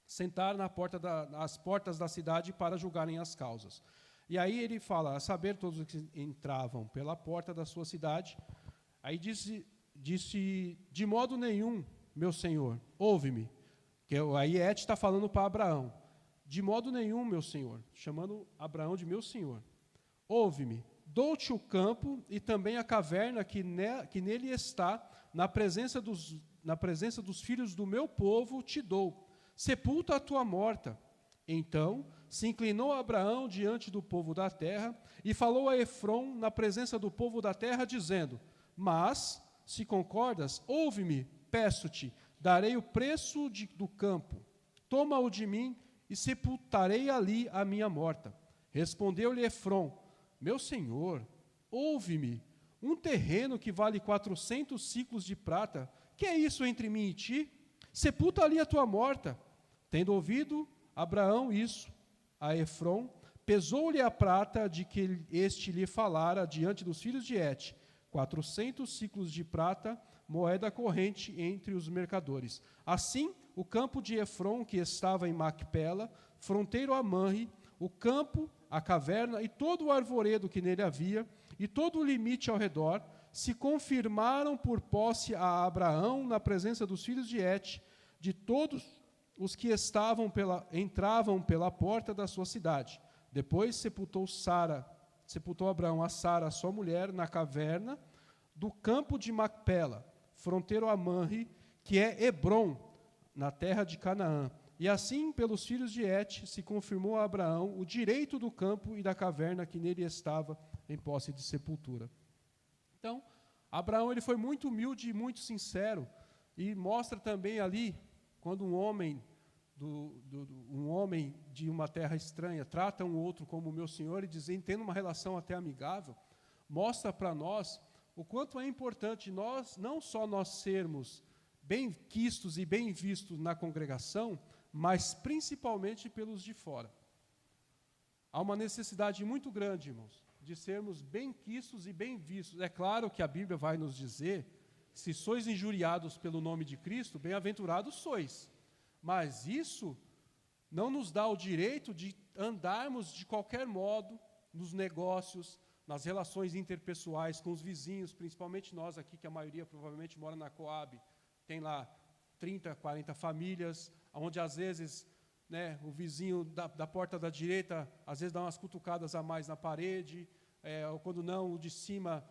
sentar nas portas da cidade para julgarem as causas. E aí ele fala, a saber todos os que entravam pela porta da sua cidade, aí disse de modo nenhum, meu senhor, ouve-me. Aí Et está falando para Abraão, de modo nenhum, meu senhor, chamando Abraão de meu senhor, ouve-me, dou-te o campo e também a caverna que nele está, na presença dos filhos do meu povo te dou, sepulta a tua morta. Então se inclinou Abraão diante do povo da terra e falou a Efrom na presença do povo da terra, dizendo, mas, se concordas, ouve-me, peço-te, darei o preço do campo, toma-o de mim e sepultarei ali a minha morta. Respondeu-lhe Efrom, meu senhor, ouve-me, um terreno que vale 400 siclos de prata, que é isso entre mim e ti? Sepulta ali a tua morta. Tendo ouvido Abraão isso a Efrom, pesou-lhe a prata de que este lhe falara diante dos filhos de Et, 400 siclos de prata, moeda corrente entre os mercadores. Assim, o campo de Efrom, que estava em Macpela, fronteiro a Manre, o campo, a caverna e todo o arvoredo que nele havia, e todo o limite ao redor, se confirmaram por posse a Abraão na presença dos filhos de Et, de todos os que entravam pela porta da sua cidade. Depois sepultou Abraão a Sara, sua mulher, na caverna do campo de Macpela, fronteiro a Manre, que é Hebrom, na terra de Canaã. E assim, pelos filhos de Et, se confirmou a Abraão o direito do campo e da caverna que nele estava em posse de sepultura. Então, Abraão ele foi muito humilde e muito sincero, e mostra também ali, quando um homem de uma terra estranha trata um outro como meu senhor e tendo uma relação até amigável, mostra para nós o quanto é importante não só nós sermos bem quistos e bem vistos na congregação, mas principalmente pelos de fora. Há uma necessidade muito grande, irmãos, de sermos bem quistos e bem vistos. É claro que a Bíblia vai nos dizer, se sois injuriados pelo nome de Cristo, bem-aventurados sois. Mas isso não nos dá o direito de andarmos de qualquer modo nos negócios, nas relações interpessoais com os vizinhos, principalmente nós aqui, que a maioria provavelmente mora na Coab, tem lá 30, 40 famílias, onde às vezes o vizinho da porta da direita, às vezes dá umas cutucadas a mais na parede, ou quando não, o de cima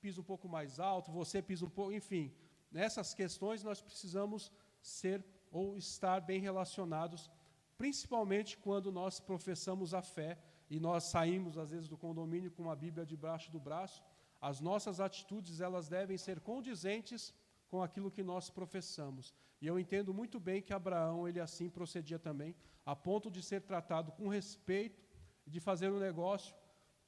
pisa um pouco mais alto, você pisa um pouco, enfim. Nessas questões nós precisamos ser ou estar bem relacionados, principalmente quando nós professamos a fé e nós saímos, às vezes, do condomínio com a Bíblia debaixo do braço. As nossas atitudes, elas devem ser condizentes com aquilo que nós professamos. E eu entendo muito bem que Abraão, ele assim procedia também, a ponto de ser tratado com respeito, de fazer um negócio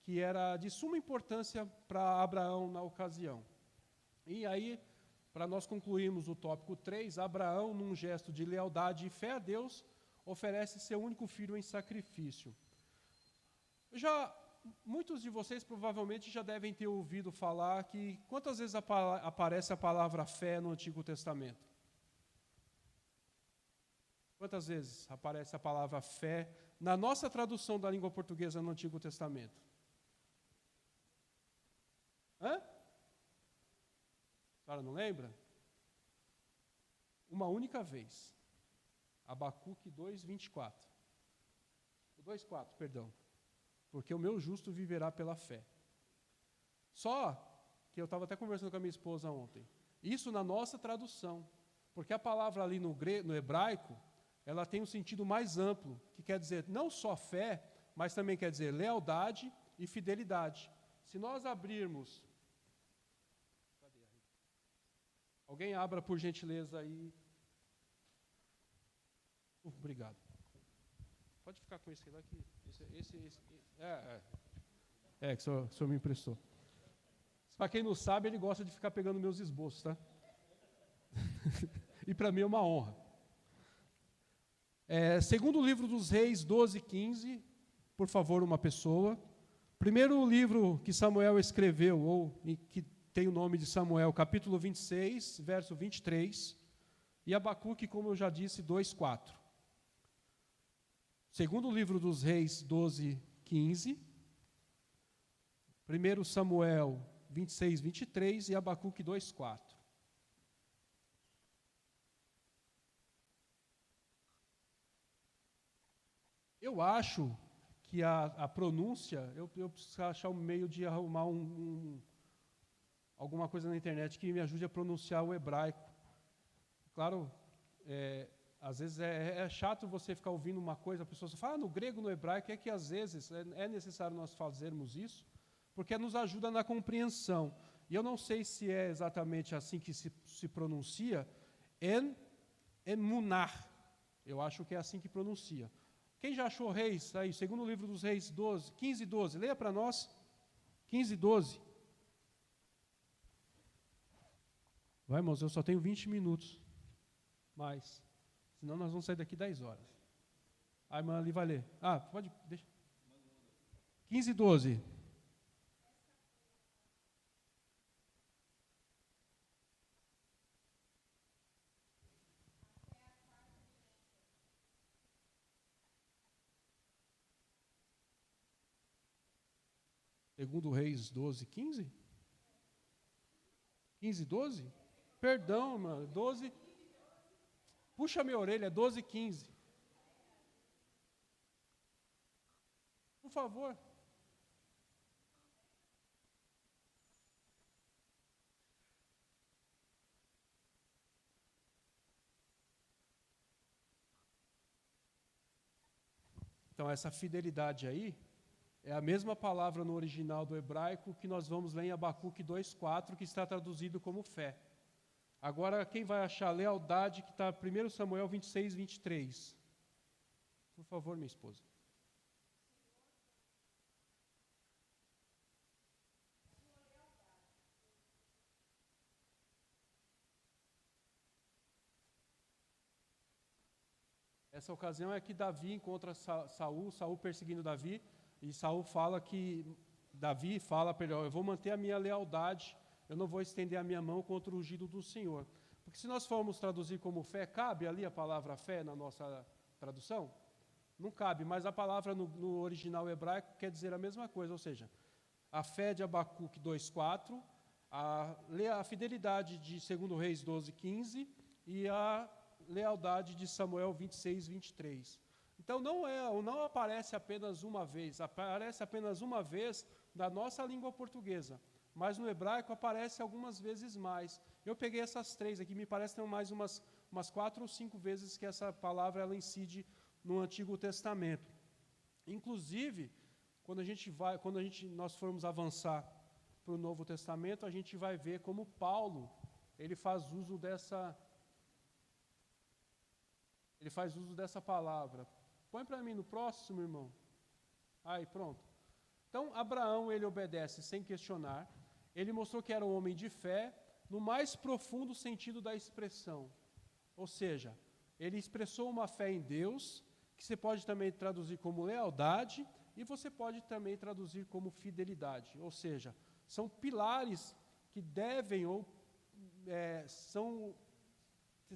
que era de suma importância para Abraão na ocasião. E aí, para nós concluirmos o tópico 3, Abraão, num gesto de lealdade e fé a Deus, oferece seu único filho em sacrifício. Muitos de vocês provavelmente já devem ter ouvido falar que quantas vezes aparece a palavra fé no Antigo Testamento? Quantas vezes aparece a palavra fé na nossa tradução da língua portuguesa no Antigo Testamento? A senhora não lembra? Uma única vez. Abacuque 2:24. 2:4, perdão. Porque o meu justo viverá pela fé. Só que eu estava até conversando com a minha esposa ontem. Isso na nossa tradução. Porque a palavra ali no hebraico, ela tem um sentido mais amplo, que quer dizer não só fé, mas também quer dizer lealdade e fidelidade. Se nós abrirmos... Alguém abra, por gentileza, aí. Obrigado. Pode ficar com esse daqui. Que o senhor me emprestou. Para quem não sabe, ele gosta de ficar pegando meus esboços, tá? E para mim é uma honra. Segundo o livro dos Reis 12:15, por favor, uma pessoa. Primeiro livro que Samuel escreveu, ou que tem o nome de Samuel, capítulo 26, verso 23. E Abacuque, como eu já disse, 2:4. Segundo o livro dos Reis 12:15. Primeiro Samuel 26, 23 e Abacuque 2:4. Eu acho que a pronúncia, eu preciso achar um meio de arrumar alguma coisa na internet que me ajude a pronunciar o hebraico. Claro, às vezes é chato você ficar ouvindo uma coisa, a pessoa fala, no grego, no hebraico, é que às vezes é necessário nós fazermos isso, porque nos ajuda na compreensão. E eu não sei se é exatamente assim que se pronuncia, emunar. Eu acho que é assim que pronuncia. Quem já achou Reis? Aí, segundo o livro dos Reis 15 e 12. Leia para nós. 15 e 12. Vai, irmãos, eu só tenho 20 minutos. Mas, senão nós vamos sair daqui 10 horas. A irmã ali vai ler. Pode, deixa. 15 e 12. Segundo Reis 12, 15? 15, 12? Perdão, mano, 12. Puxa minha orelha, é 12, 15. Por favor. Então, essa fidelidade aí, é a mesma palavra no original do hebraico que nós vamos ler em Abacuque 2:4, que está traduzido como fé. Agora, quem vai achar lealdade, que está 1 Samuel 26, 23. Por favor, minha esposa. Essa ocasião é que Davi encontra Saul perseguindo Davi, e Saul fala que, Davi fala para ele, eu vou manter a minha lealdade, eu não vou estender a minha mão contra o ungido do Senhor. Porque se nós formos traduzir como fé, cabe ali a palavra fé na nossa tradução? Não cabe, mas a palavra no original hebraico quer dizer a mesma coisa, ou seja, a fé de Abacuque 2:4, a fidelidade de 2 Reis 12:15 e a lealdade de Samuel 26, 23. Então não aparece apenas uma vez, aparece apenas uma vez na nossa língua portuguesa, mas no hebraico aparece algumas vezes mais. Eu peguei essas 3 aqui, me parece que tem mais umas 4 ou 5 vezes que essa palavra ela incide no Antigo Testamento. Inclusive, quando nós formos avançar para o Novo Testamento, a gente vai ver como Paulo ele faz uso dessa palavra. Põe para mim no próximo, irmão. Aí, pronto. Então, Abraão, ele obedece sem questionar. Ele mostrou que era um homem de fé, no mais profundo sentido da expressão. Ou seja, ele expressou uma fé em Deus, que você pode também traduzir como lealdade, e você pode também traduzir como fidelidade. Ou seja, são pilares que devem,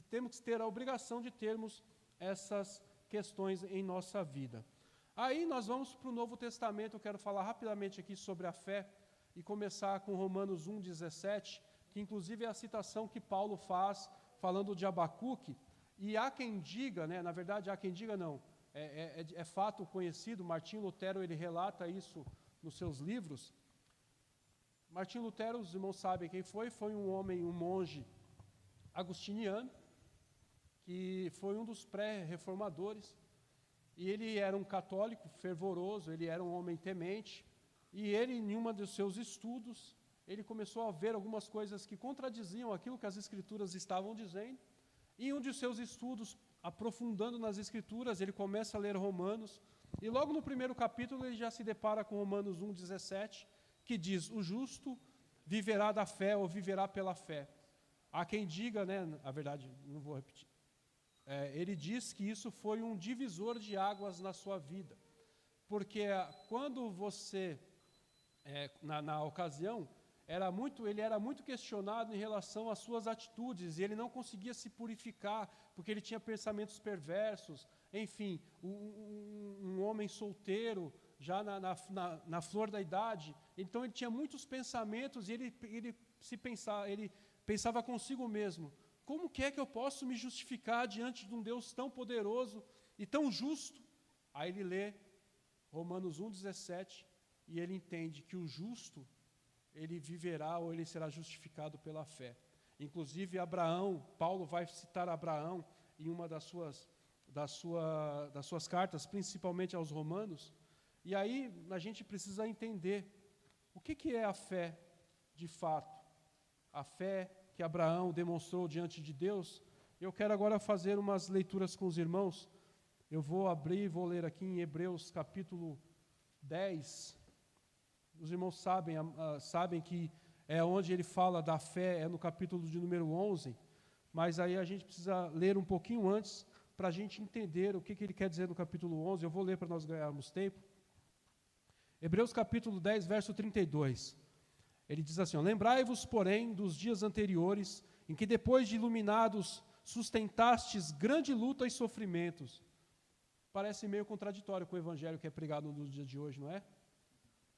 temos que ter a obrigação de termos essas questões em nossa vida. Aí nós vamos para o Novo Testamento. Eu quero falar rapidamente aqui sobre a fé e começar com Romanos 1:17, que inclusive é a citação que Paulo faz falando de Abacuque. E há quem diga, na verdade há quem diga não, é fato conhecido, Martinho Lutero ele relata isso nos seus livros. Martinho Lutero, os irmãos sabem quem foi um monge agostiniano, que foi um dos pré-reformadores, e ele era um católico fervoroso, ele era um homem temente, e ele, em um dos seus estudos, ele começou a ver algumas coisas que contradiziam aquilo que as Escrituras estavam dizendo, e em um de seus estudos, aprofundando nas Escrituras, ele começa a ler Romanos, e logo no primeiro capítulo ele já se depara com Romanos 1:17, que diz, o justo viverá da fé ou viverá pela fé. Há quem diga, né, a verdade, não vou repetir, ele diz que isso foi um divisor de águas na sua vida, porque quando você, na ocasião, ele era muito questionado em relação às suas atitudes, e ele não conseguia se purificar, porque ele tinha pensamentos perversos, enfim, um homem solteiro, já na flor da idade, então ele tinha muitos pensamentos, e ele pensava consigo mesmo, como que é que eu posso me justificar diante de um Deus tão poderoso e tão justo? Aí ele lê Romanos 1,17, e ele entende que o justo, ele viverá ou ele será justificado pela fé. Inclusive Abraão, Paulo vai citar Abraão em uma das suas cartas, principalmente aos Romanos, e aí a gente precisa entender o que é a fé de fato. A fé que Abraão demonstrou diante de Deus. Eu quero agora fazer umas leituras com os irmãos. Eu vou abrir e vou ler aqui em Hebreus capítulo 10. Os irmãos sabem que é onde ele fala da fé, é no capítulo de número 11, mas aí a gente precisa ler um pouquinho antes para a gente entender o que ele quer dizer no capítulo 11. Eu vou ler para nós ganharmos tempo. Hebreus capítulo 10, verso 32. Ele diz assim, lembrai-vos, porém, dos dias anteriores, em que depois de iluminados, sustentastes grande luta e sofrimentos. Parece meio contraditório com o evangelho que é pregado no dia de hoje, não é?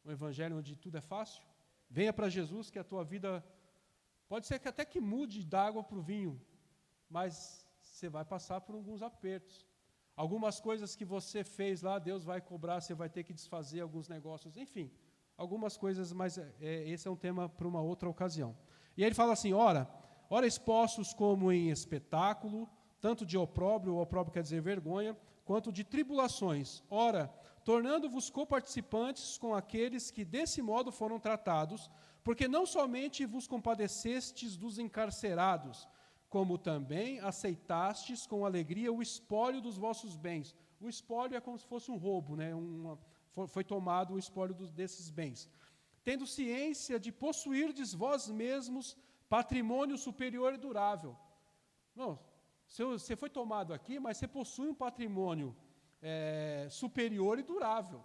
Um evangelho onde tudo é fácil. Venha para Jesus que a tua vida, pode ser que até que mude da água para o vinho, mas você vai passar por alguns apertos. Algumas coisas que você fez lá, Deus vai cobrar, você vai ter que desfazer alguns negócios, enfim. Algumas coisas, mas esse é um tema para uma outra ocasião. E aí ele fala assim, ora expostos como em espetáculo, tanto de opróbrio, o opróbrio quer dizer vergonha, quanto de tribulações, ora, tornando-vos coparticipantes com aqueles que desse modo foram tratados, porque não somente vos compadecestes dos encarcerados, como também aceitastes com alegria o espólio dos vossos bens. O espólio é como se fosse um roubo, né? Foi tomado o espólio desses bens. Tendo ciência de possuirdes vós mesmos patrimônio superior e durável. Não, você foi tomado aqui, mas você possui um patrimônio superior e durável.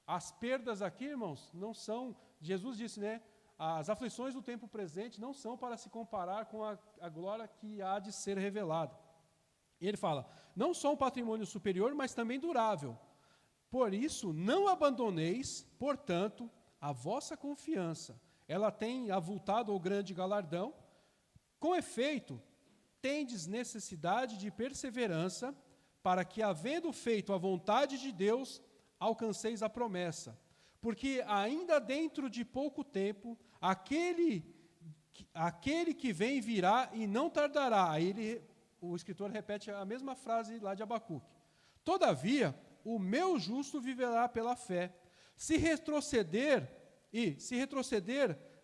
As perdas aqui, irmãos, não são, Jesus disse, né? As aflições do tempo presente não são para se comparar com a glória que há de ser revelada. E ele fala, não só um patrimônio superior, mas também durável. Por isso, não abandoneis, portanto, a vossa confiança. Ela tem avultado o grande galardão. Com efeito, tendes necessidade de perseverança, para que, havendo feito a vontade de Deus, alcanceis a promessa. Porque ainda dentro de pouco tempo, aquele que vem virá e não tardará. Aí o escritor repete a mesma frase lá de Abacuque. Todavia, o meu justo viverá pela fé. Se retroceder,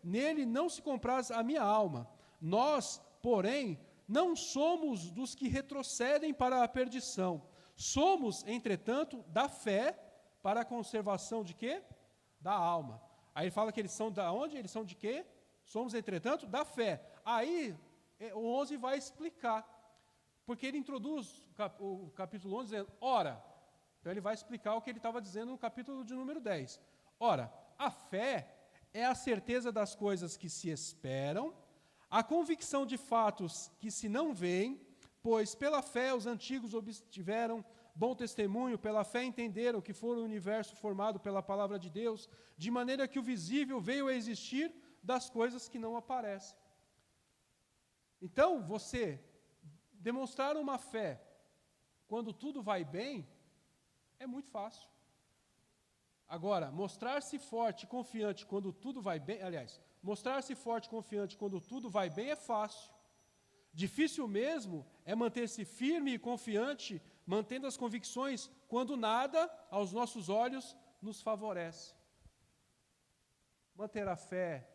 nele não se compraz a minha alma. Nós, porém, não somos dos que retrocedem para a perdição. Somos, entretanto, da fé para a conservação de quê? Da alma. Aí ele fala que eles são da onde? Eles são de quê? Somos, entretanto, da fé. Aí o 11 vai explicar. Porque ele introduz o capítulo 11 dizendo, ora. Então ele vai explicar o que ele estava dizendo no capítulo de número 10. Ora, a fé é a certeza das coisas que se esperam, a convicção de fatos que se não veem, pois pela fé os antigos obtiveram bom testemunho, pela fé entenderam que foi o universo formado pela palavra de Deus, de maneira que o visível veio a existir das coisas que não aparecem. Então, você demonstrar uma fé quando tudo vai bem, é muito fácil. Agora, mostrar-se forte e confiante quando tudo vai bem, mostrar-se forte e confiante quando tudo vai bem é fácil. Difícil mesmo é manter-se firme e confiante, mantendo as convicções, quando nada, aos nossos olhos, nos favorece. Manter a fé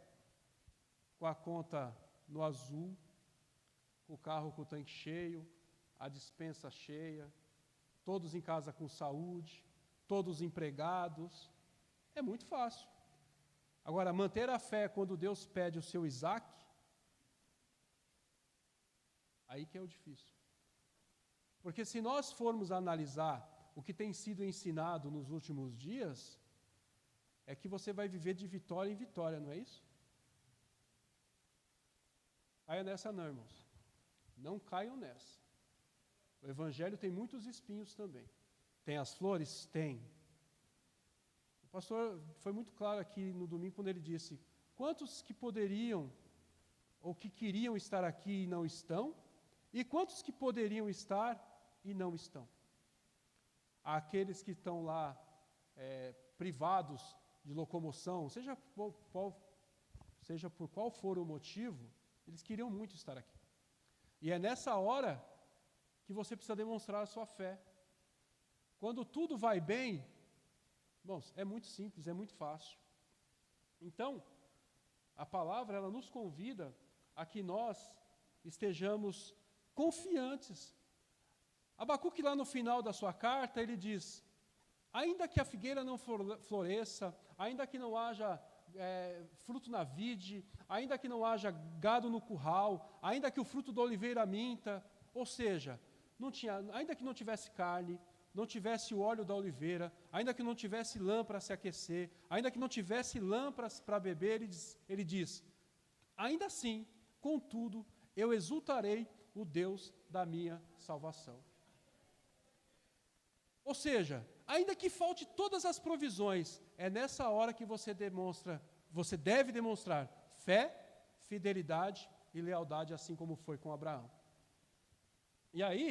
com a conta no azul, com o carro com o tanque cheio, a despensa cheia, todos em casa com saúde, todos empregados, é muito fácil. Agora, manter a fé quando Deus pede o seu Isaac, Aí que é o difícil. Porque se nós formos analisar o que tem sido ensinado nos últimos dias, é que você vai viver de vitória em vitória, não é isso? Caia nessa não, irmãos. Não caiam nessa. O Evangelho tem muitos espinhos também. Tem as flores? Tem. O pastor foi muito claro aqui no domingo quando ele disse: quantos que poderiam ou que queriam estar aqui e não estão? E quantos que poderiam estar e não estão? Há aqueles que estão lá privados de locomoção, seja por qual for o motivo, eles queriam muito estar aqui. E é nessa hora que você precisa demonstrar a sua fé. Quando tudo vai bem, irmãos, é muito simples, é muito fácil. Então, a palavra, ela nos convida a que nós estejamos confiantes. Abacuque, lá no final da sua carta, ele diz: ainda que a figueira não floresça, ainda que não haja fruto na vide, ainda que não haja gado no curral, ainda que o fruto da oliveira minta, ou seja, ainda que não tivesse carne, não tivesse o óleo da oliveira, ainda que não tivesse lã para se aquecer, ainda que não tivesse lã para beber, ele diz: ainda assim, contudo, eu exultarei o Deus da minha salvação. Ou seja, ainda que falte todas as provisões, é nessa hora que você deve demonstrar fé, fidelidade e lealdade, assim como foi com Abraão. E aí,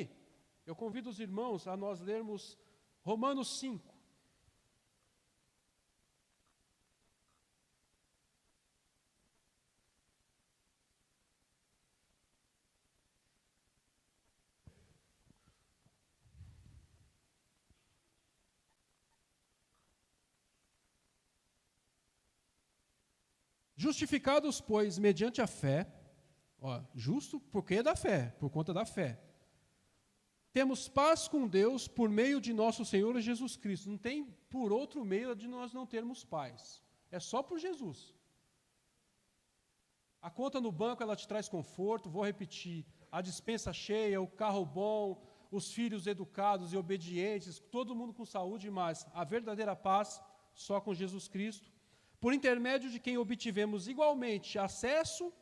eu convido os irmãos a nós lermos Romanos 5. Justificados, pois, mediante a fé, justo porque é da fé, por conta da fé, temos paz com Deus por meio de nosso Senhor Jesus Cristo. Não tem por outro meio de nós não termos paz. É só por Jesus. A conta no banco, ela te traz conforto, vou repetir, a despensa cheia, o carro bom, os filhos educados e obedientes, todo mundo com saúde, mas a verdadeira paz só com Jesus Cristo, por intermédio de quem obtivemos igualmente acesso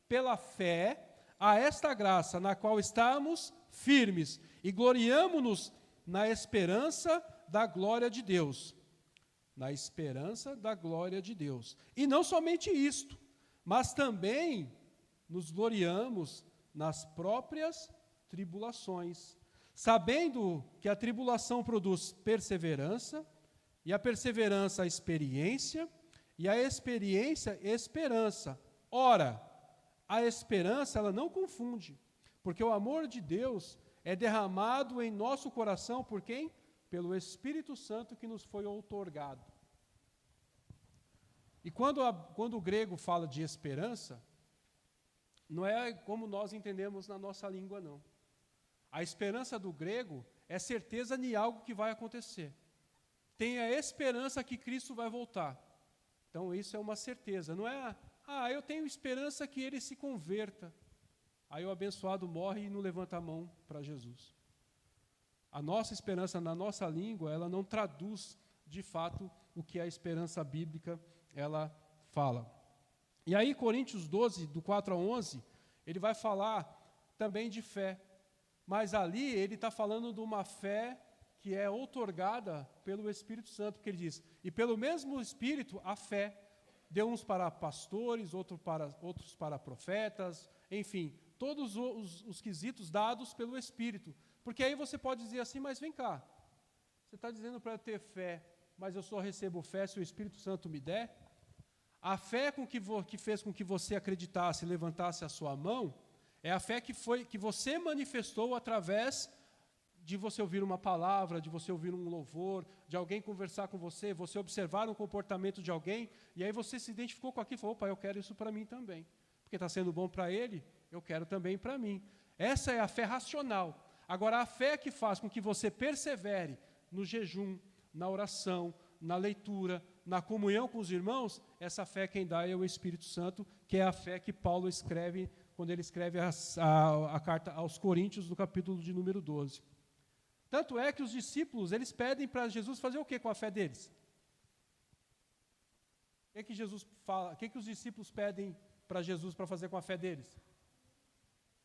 pela fé a esta graça na qual estamos firmes e gloriamo-nos na esperança da glória de Deus. Na esperança da glória de Deus. E não somente isto, mas também nos gloriamos nas próprias tribulações, sabendo que a tribulação produz perseverança, e a perseverança, experiência, e a experiência, esperança. Ora, a esperança, ela não confunde, porque o amor de Deus é derramado em nosso coração por quem? Pelo Espírito Santo que nos foi outorgado. E quando o grego fala de esperança, não é como nós entendemos na nossa língua, não. A esperança do grego é certeza de algo que vai acontecer. Tem a esperança que Cristo vai voltar. Então, isso é uma certeza. Não é, eu tenho esperança que ele se converta. Aí o abençoado morre e não levanta a mão para Jesus. A nossa esperança na nossa língua, ela não traduz, de fato, o que a esperança bíblica, ela fala. E aí, Coríntios 12, do 4 a 11, ele vai falar também de fé. Mas ali, ele está falando de uma fé que é outorgada pelo Espírito Santo, porque ele diz, e pelo mesmo Espírito, a fé, deu uns para pastores, outros para profetas, enfim, todos os quesitos dados pelo Espírito. Porque aí você pode dizer assim, mas vem cá, você está dizendo para eu ter fé, mas eu só recebo fé se o Espírito Santo me der? A fé que fez com que você acreditasse, levantasse a sua mão, é a fé que você manifestou através de você ouvir uma palavra, de você ouvir um louvor, de alguém conversar com você, você observar um comportamento de alguém, e aí você se identificou com aquilo e falou, opa, eu quero isso para mim também. Porque está sendo bom para ele, eu quero também para mim. Essa é a fé racional. Agora, a fé que faz com que você persevere no jejum, na oração, na leitura, na comunhão com os irmãos, essa fé quem dá é o Espírito Santo, que é a fé que Paulo escreve quando ele escreve a carta aos Coríntios, no capítulo de número 12. Tanto é que os discípulos, eles pedem para Jesus fazer o que com a fé deles? O que Jesus fala? O que os discípulos pedem para Jesus para fazer com a fé deles?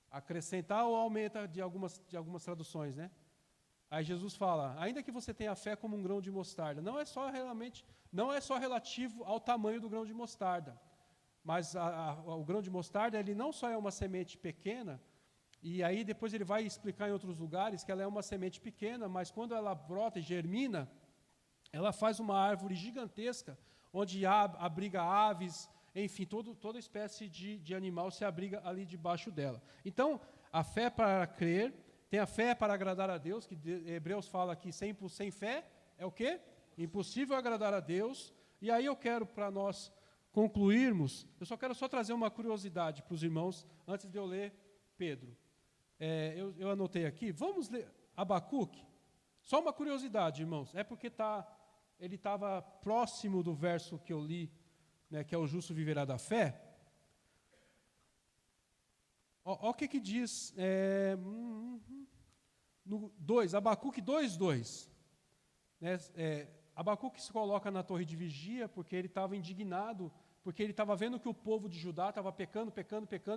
Acrescentar ou aumenta de algumas traduções, né? Aí Jesus fala, ainda que você tenha fé como um grão de mostarda, não é só relativo ao tamanho do grão de mostarda, mas o grão de mostarda, ele não só é uma semente pequena, e aí depois ele vai explicar em outros lugares que ela é uma semente pequena, mas quando ela brota e germina, ela faz uma árvore gigantesca, onde abriga aves, enfim, toda espécie de animal se abriga ali debaixo dela. Então, a fé para crer, tem a fé para agradar a Deus, que Hebreus fala que sem fé é o quê? Impossível agradar a Deus. E aí eu quero, para nós concluirmos, eu quero trazer uma curiosidade para os irmãos, antes de eu ler Pedro. Eu anotei aqui, vamos ler Abacuque. Só uma curiosidade, irmãos, é porque ele estava próximo do verso que eu li, né, que é o justo viverá da fé. Olha o que diz no 2, Abacuque 2:2. Né, Abacuque se coloca na torre de vigia porque ele estava indignado, porque ele estava vendo que o povo de Judá estava pecando,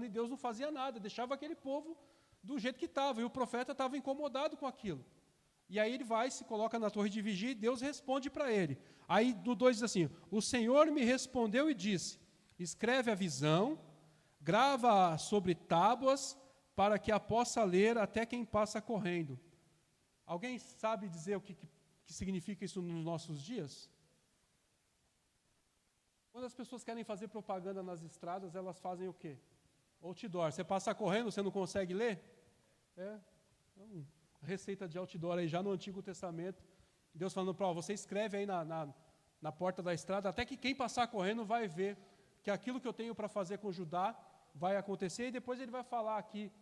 e Deus não fazia nada, deixava aquele povo do jeito que estava, e o profeta estava incomodado com aquilo. E aí ele se coloca na torre de vigia e Deus responde para ele. Aí no 2 diz assim, o Senhor me respondeu e disse, escreve a visão, grava sobre tábuas, para que a possa ler até quem passa correndo. Alguém sabe dizer o que significa isso nos nossos dias? Quando as pessoas querem fazer propaganda nas estradas, elas fazem o quê? Outdoor. Você passa correndo, você não consegue ler? Receita de outdoor aí já no Antigo Testamento. Deus falando para você escreve aí na porta da estrada, até que quem passar correndo vai ver que aquilo que eu tenho para fazer com Judá vai acontecer, e depois ele vai falar aqui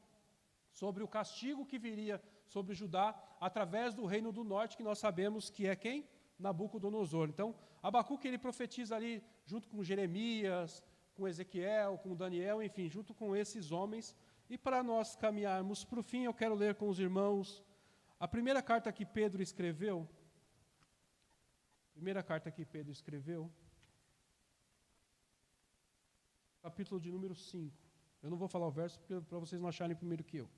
sobre o castigo que viria sobre Judá através do reino do norte, que nós sabemos que é quem? Nabucodonosor. Então, Abacuque ele profetiza ali junto com Jeremias, com Ezequiel, com Daniel, enfim, junto com esses homens. E para nós caminharmos para o fim, eu quero ler com os irmãos a primeira carta que Pedro escreveu. Capítulo de número 5. Eu não vou falar o verso para vocês não acharem primeiro que eu.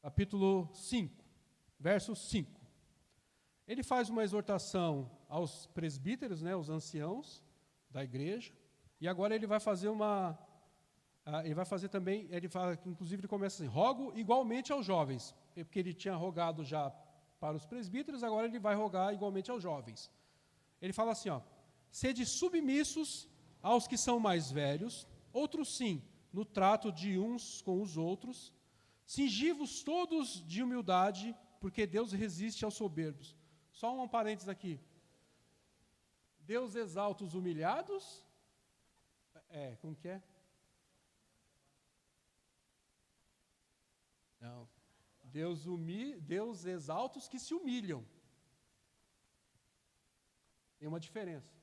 Capítulo 5, verso 5. Ele faz uma exortação aos presbíteros, né, os anciãos da igreja, e agora ele vai fazer também, ele fala, inclusive ele começa assim, rogo igualmente aos jovens, porque ele tinha rogado já para os presbíteros, agora ele vai rogar igualmente aos jovens. Ele fala assim, sede submissos aos que são mais velhos, outros sim, no trato de uns com os outros, cingi-vos todos de humildade, porque Deus resiste aos soberbos. Só um parênteses aqui. Deus exalta os humilhados. Como que é? Não. Deus exalta os que se humilham. Tem uma diferença.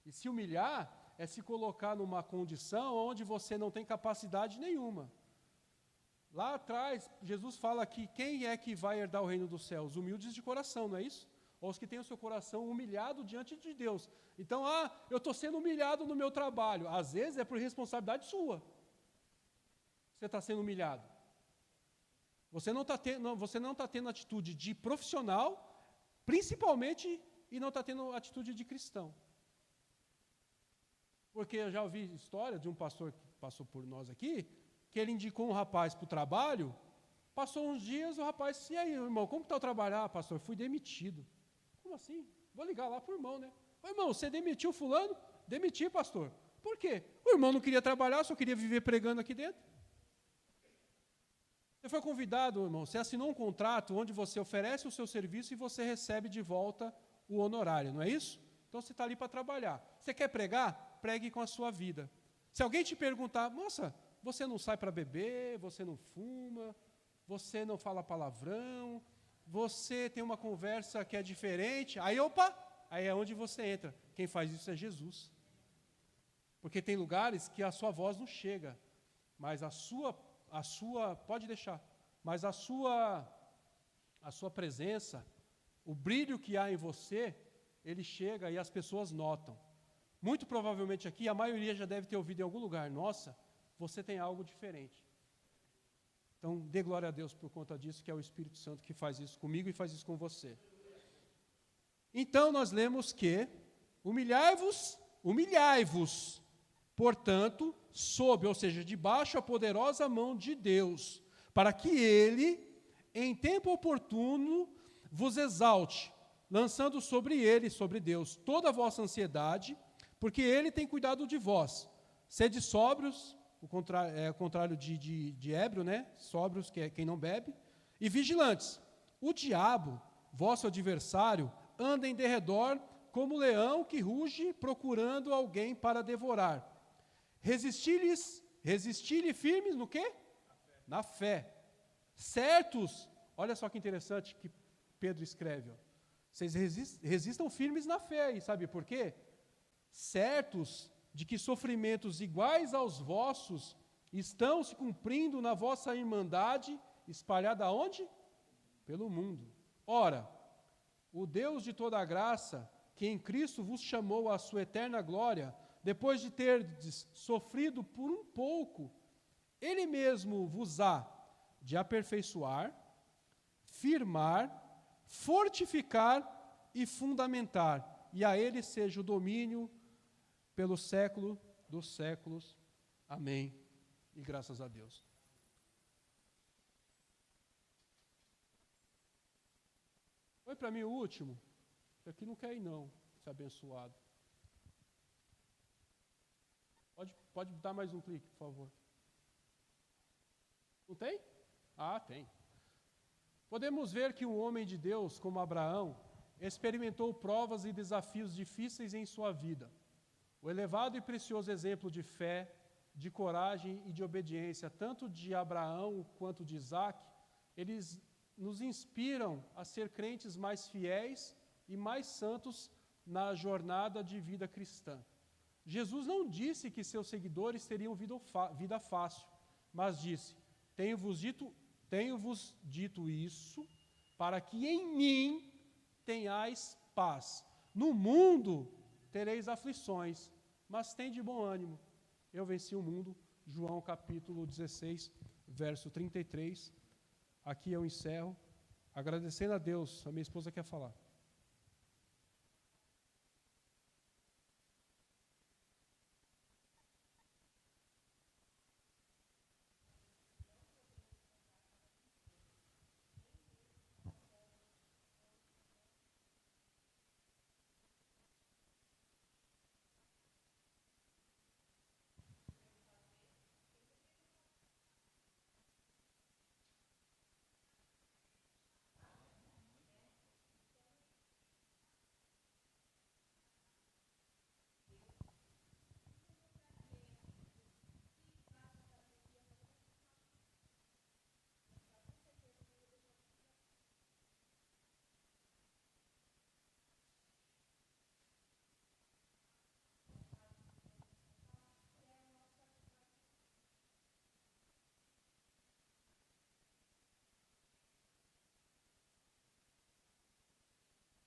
E se humilhar é se colocar numa condição onde você não tem capacidade nenhuma. Lá atrás, Jesus fala que quem é que vai herdar o reino dos céus? Os humildes de coração, não é isso? Ou os que têm o seu coração humilhado diante de Deus. Então, eu estou sendo humilhado no meu trabalho. Às vezes é por responsabilidade sua. Você está sendo humilhado. Você não está tendo atitude de profissional, principalmente, e não está tendo atitude de cristão. Porque eu já ouvi história de um pastor que passou por nós aqui, que ele indicou um rapaz para o trabalho, passou uns dias, o rapaz disse, e aí, irmão, como está o trabalho? Pastor, fui demitido. Como assim? Vou ligar lá para o irmão, né? Irmão, você demitiu fulano? Demiti, pastor. Por quê? O irmão não queria trabalhar, só queria viver pregando aqui dentro. Você foi convidado, irmão, você assinou um contrato onde você oferece o seu serviço e você recebe de volta o honorário, não é isso? Então você está ali para trabalhar. Você quer pregar? Pregue com a sua vida. Se alguém te perguntar, moça, você não sai para beber, você não fuma, você não fala palavrão, você tem uma conversa que é diferente, aí opa, aí é onde você entra. Quem faz isso é Jesus. Porque tem lugares que a sua voz não chega, mas a sua pode deixar, mas a sua presença, o brilho que há em você, ele chega e as pessoas notam. Muito provavelmente aqui, a maioria já deve ter ouvido em algum lugar, nossa, você tem algo diferente. Então, dê glória a Deus por conta disso, que é o Espírito Santo que faz isso comigo e faz isso com você. Então, nós lemos que, humilhai-vos, portanto, sob, ou seja, debaixo a poderosa mão de Deus, para que Ele, em tempo oportuno, vos exalte, lançando sobre Ele, sobre Deus, toda a vossa ansiedade, porque Ele tem cuidado de vós. Sede sóbrios, o contrário de ébrio, né? Sóbrios, que é quem não bebe, e vigilantes. O diabo, vosso adversário, anda em derredor como leão que ruge, procurando alguém para devorar. Resisti-lhe firmes no quê? Na fé. Certos, olha só que interessante que Pedro escreve, ó. Vocês resistam firmes na fé, e sabe por quê? Certos de que sofrimentos iguais aos vossos estão se cumprindo na vossa irmandade, espalhada aonde? Pelo mundo. Ora, o Deus de toda a graça, que em Cristo vos chamou à sua eterna glória, depois de terdes sofrido por um pouco, Ele mesmo vos há de aperfeiçoar, firmar, fortificar e fundamentar, e a Ele seja o domínio pelo século dos séculos. Amém. E graças a Deus. Foi para mim o último? Esse aqui não quer ir não, ser abençoado. Pode dar mais um clique, por favor. Não tem? Ah, tem. Podemos ver que um homem de Deus, como Abraão, experimentou provas e desafios difíceis em sua vida. O elevado e precioso exemplo de fé, de coragem e de obediência, tanto de Abraão quanto de Isaac, eles nos inspiram a ser crentes mais fiéis e mais santos na jornada de vida cristã. Jesus não disse que seus seguidores teriam vida fácil, mas disse: tenho-vos dito isso, para que em mim tenhais paz. No mundo tereis aflições, mas tende bom ânimo. Eu venci o mundo. João capítulo 16, verso 33. Aqui eu encerro, agradecendo a Deus. A minha esposa quer falar.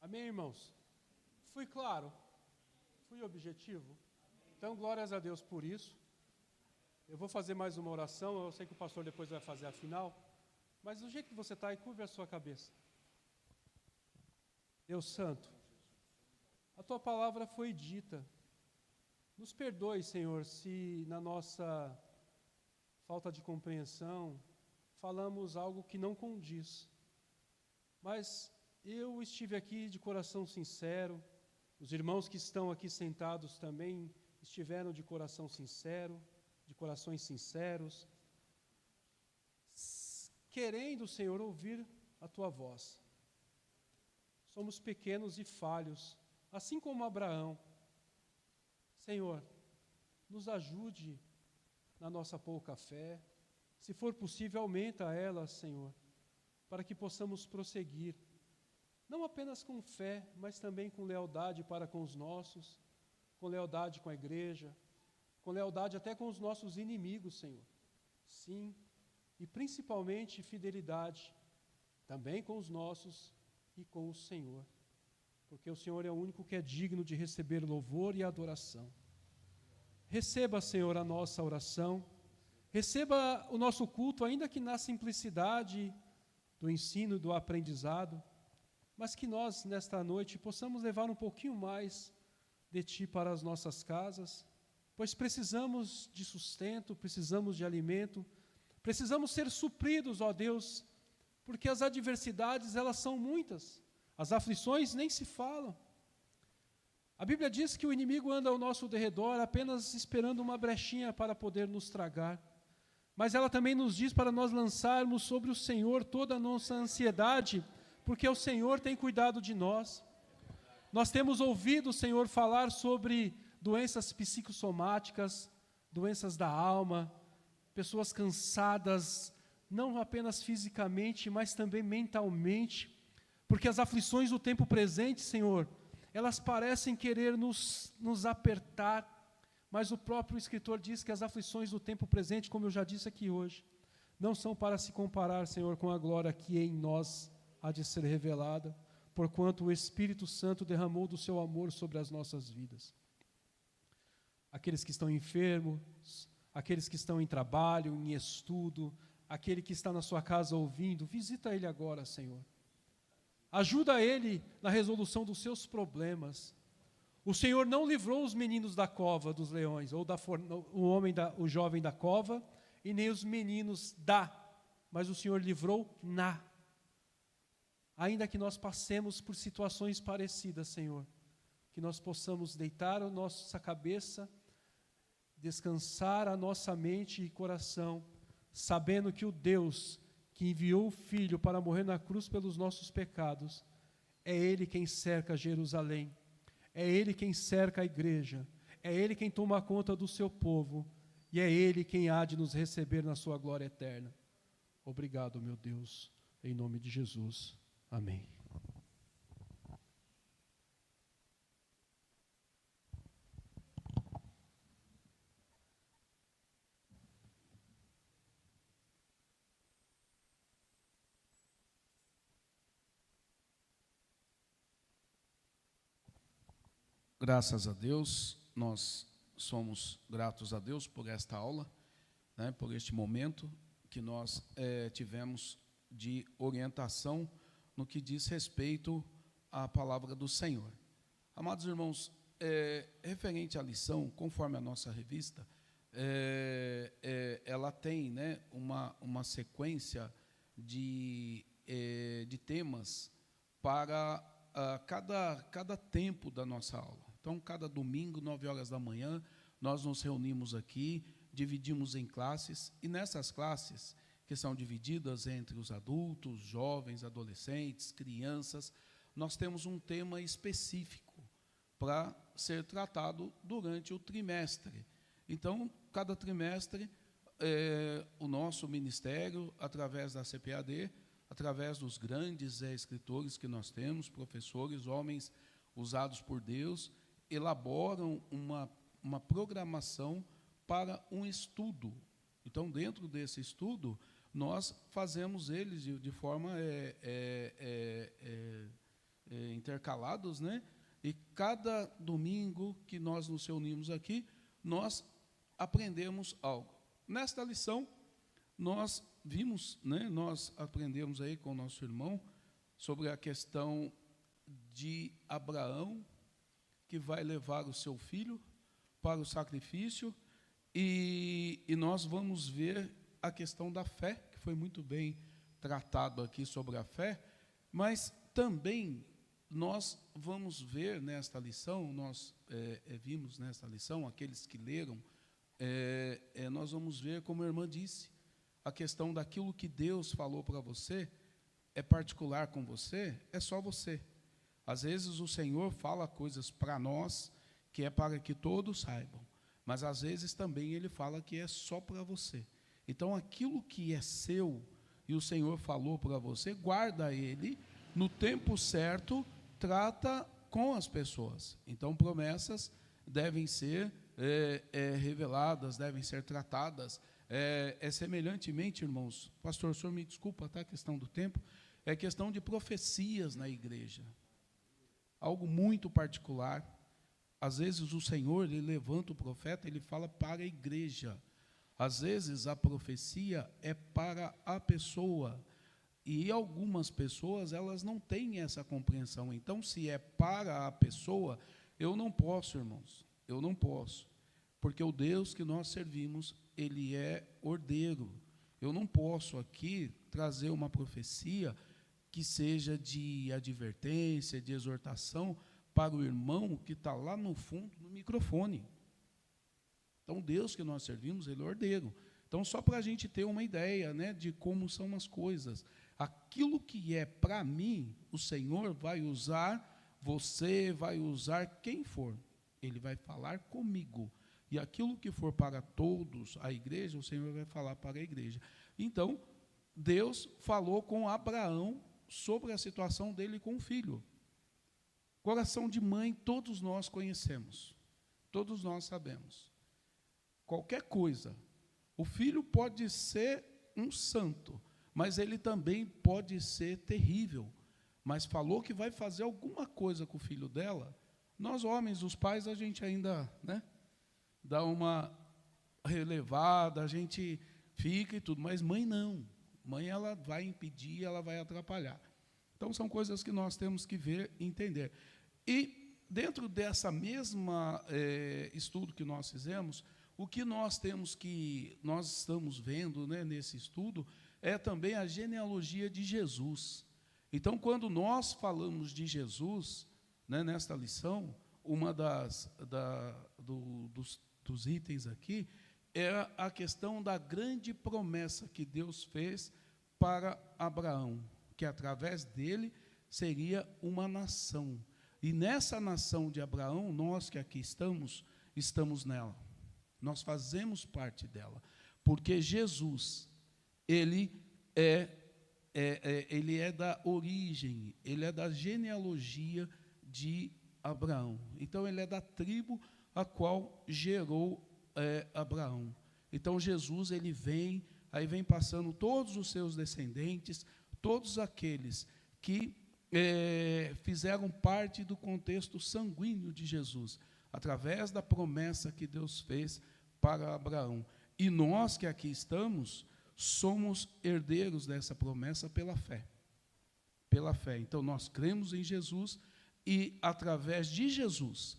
Amém, irmãos? Fui claro? Fui objetivo? Então, glórias a Deus por isso. Eu vou fazer mais uma oração, eu sei que o pastor depois vai fazer a final, mas do jeito que você está aí, curve a sua cabeça. Deus Santo, a Tua palavra foi dita. Nos perdoe, Senhor, se na nossa falta de compreensão falamos algo que não condiz. Mas eu estive aqui de coração sincero, os irmãos que estão aqui sentados também estiveram de coração sincero, de corações sinceros, querendo, Senhor, ouvir a Tua voz. Somos pequenos e falhos, assim como Abraão. Senhor, nos ajude na nossa pouca fé. Se for possível, aumenta ela, Senhor. para que possamos prosseguir, não apenas com fé, mas também com lealdade para com os nossos, com lealdade com a igreja, com lealdade até com os nossos inimigos, Senhor. Sim, e principalmente fidelidade também com os nossos e com o Senhor, porque o Senhor é o único que é digno de receber louvor e adoração. Receba, Senhor, a nossa oração, receba o nosso culto, ainda que na simplicidade do ensino e do aprendizado, mas que nós, nesta noite, possamos levar um pouquinho mais de Ti para as nossas casas, pois precisamos de sustento, precisamos de alimento, precisamos ser supridos, ó Deus, porque as adversidades, elas são muitas, as aflições nem se falam. A Bíblia diz que o inimigo anda ao nosso derredor apenas esperando uma brechinha para poder nos tragar, mas ela também nos diz para nós lançarmos sobre o Senhor toda a nossa ansiedade, porque o Senhor tem cuidado de nós. Nós temos ouvido o Senhor falar sobre doenças psicossomáticas, doenças da alma, pessoas cansadas, não apenas fisicamente, mas também mentalmente, porque as aflições do tempo presente, Senhor, elas parecem querer nos apertar, mas o próprio escritor diz que as aflições do tempo presente, como eu já disse aqui hoje, não são para se comparar, Senhor, com a glória que em nós há de ser revelada, porquanto o Espírito Santo derramou do seu amor sobre as nossas vidas. Aqueles que estão enfermos, aqueles que estão em trabalho, em estudo, aquele que está na sua casa ouvindo, visita ele agora, Senhor. Ajuda ele na resolução dos seus problemas. O Senhor não livrou os meninos da cova dos leões, ou o jovem da cova, e nem os meninos mas o Senhor livrou na. Ainda que nós passemos por situações parecidas, Senhor, que nós possamos deitar a nossa cabeça, descansar a nossa mente e coração, sabendo que o Deus que enviou o Filho para morrer na cruz pelos nossos pecados, é Ele quem cerca Jerusalém, é Ele quem cerca a igreja, é Ele quem toma conta do seu povo, e é Ele quem há de nos receber na sua glória eterna. Obrigado, meu Deus, em nome de Jesus. Amém. Graças a Deus, nós somos gratos a Deus por esta aula, né, por este momento que nós tivemos de orientação no que diz respeito à palavra do Senhor. Amados irmãos, referente à lição, conforme a nossa revista, ela tem, né, uma sequência de temas para cada tempo da nossa aula. Então, cada domingo, 9 horas da manhã, nós nos reunimos aqui, dividimos em classes, e nessas classes, que são divididas entre os adultos, jovens, adolescentes, crianças, nós temos um tema específico para ser tratado durante o trimestre. Então, cada trimestre, o nosso ministério, através da CPAD, através dos grandes escritores que nós temos, professores, homens usados por Deus, elaboram uma programação para um estudo. Então, dentro desse estudo, nós fazemos eles de forma intercalados, né? E cada domingo que nós nos reunimos aqui, nós aprendemos algo. Nesta lição, nós vimos, né, nós aprendemos aí com o nosso irmão sobre a questão de Abraão, que vai levar o seu filho para o sacrifício, e nós vamos ver a questão da fé, que foi muito bem tratado aqui sobre a fé, mas também nós vamos ver nesta lição, nós vimos nesta lição, aqueles que leram, nós vamos ver, como a irmã disse, a questão daquilo que Deus falou para você, é particular com você, é só você. Às vezes o Senhor fala coisas para nós, que é para que todos saibam, mas às vezes também Ele fala que é só para você. Então, aquilo que é seu, e o Senhor falou para você, guarda ele, no tempo certo, trata com as pessoas. Então, promessas devem ser reveladas, devem ser tratadas. Semelhantemente, irmãos, pastor, o senhor me desculpa, tá, a questão do tempo, é questão de profecias na igreja. Algo muito particular. Às vezes o Senhor, ele levanta o profeta, ele fala para a igreja. Às vezes a profecia é para a pessoa. E algumas pessoas, elas não têm essa compreensão. Então, se é para a pessoa, eu não posso, irmãos. Eu não posso. Porque o Deus que nós servimos, ele é ordeiro. Eu não posso aqui trazer uma profecia que seja de advertência, de exortação para o irmão que está lá no fundo do microfone. Então, o Deus que nós servimos, ele é ordeiro. Então, só para a gente ter uma ideia, né, de como são as coisas. Aquilo que é para mim, o Senhor vai usar, você vai usar quem for. Ele vai falar comigo. E aquilo que for para todos, a igreja, o Senhor vai falar para a igreja. Então, Deus falou com Abraão sobre a situação dele com o filho. Coração de mãe, todos nós conhecemos. Todos nós sabemos. Qualquer coisa. O filho pode ser um santo, mas ele também pode ser terrível. Mas falou que vai fazer alguma coisa com o filho dela. Nós, homens, os pais, a gente ainda, né, dá uma relevada, a gente fica e tudo, mas mãe não. Mãe, ela vai impedir, ela vai atrapalhar. Então, são coisas que nós temos que ver e entender. E, dentro dessa mesma estudo que nós fizemos, o que nós estamos vendo, né, nesse estudo, é também a genealogia de Jesus. Então, quando nós falamos de Jesus, né, nesta lição, uma dos itens aqui é a questão da grande promessa que Deus fez para Abraão, que através dele seria uma nação. E nessa nação de Abraão, nós que aqui estamos nela. Nós fazemos parte dela. Porque Jesus, ele é da origem, ele é da genealogia de Abraão. Então, ele é da tribo a qual gerou Abraão. Então, Jesus, ele vem passando todos os seus descendentes, todos aqueles que fizeram parte do contexto sanguíneo de Jesus, através da promessa que Deus fez para Abraão. E nós que aqui estamos, somos herdeiros dessa promessa pela fé. Pela fé. Então, nós cremos em Jesus e, através de Jesus,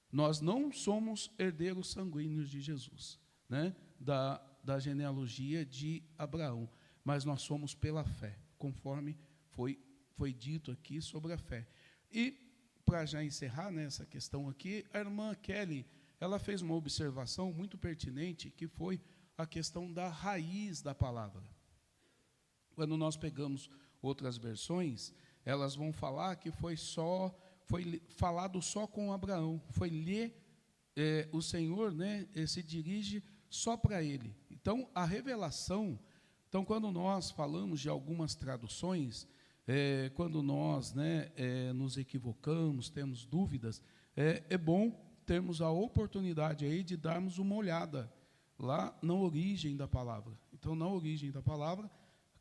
nós não somos herdeiros sanguíneos de Jesus, né, da genealogia de Abraão, mas nós somos pela fé, conforme foi dito aqui sobre a fé. E, para já encerrar nessa questão aqui, a irmã Kelly, ela fez uma observação muito pertinente, que foi a questão da raiz da palavra. Quando nós pegamos outras versões, elas vão falar que foi falado só com Abraão, o Senhor, né, se dirige só para ele. Então, a revelação, quando nós falamos de algumas traduções, quando nós, né, nos equivocamos, temos dúvidas, é bom termos a oportunidade aí de darmos uma olhada lá na origem da palavra. Então, na origem da palavra,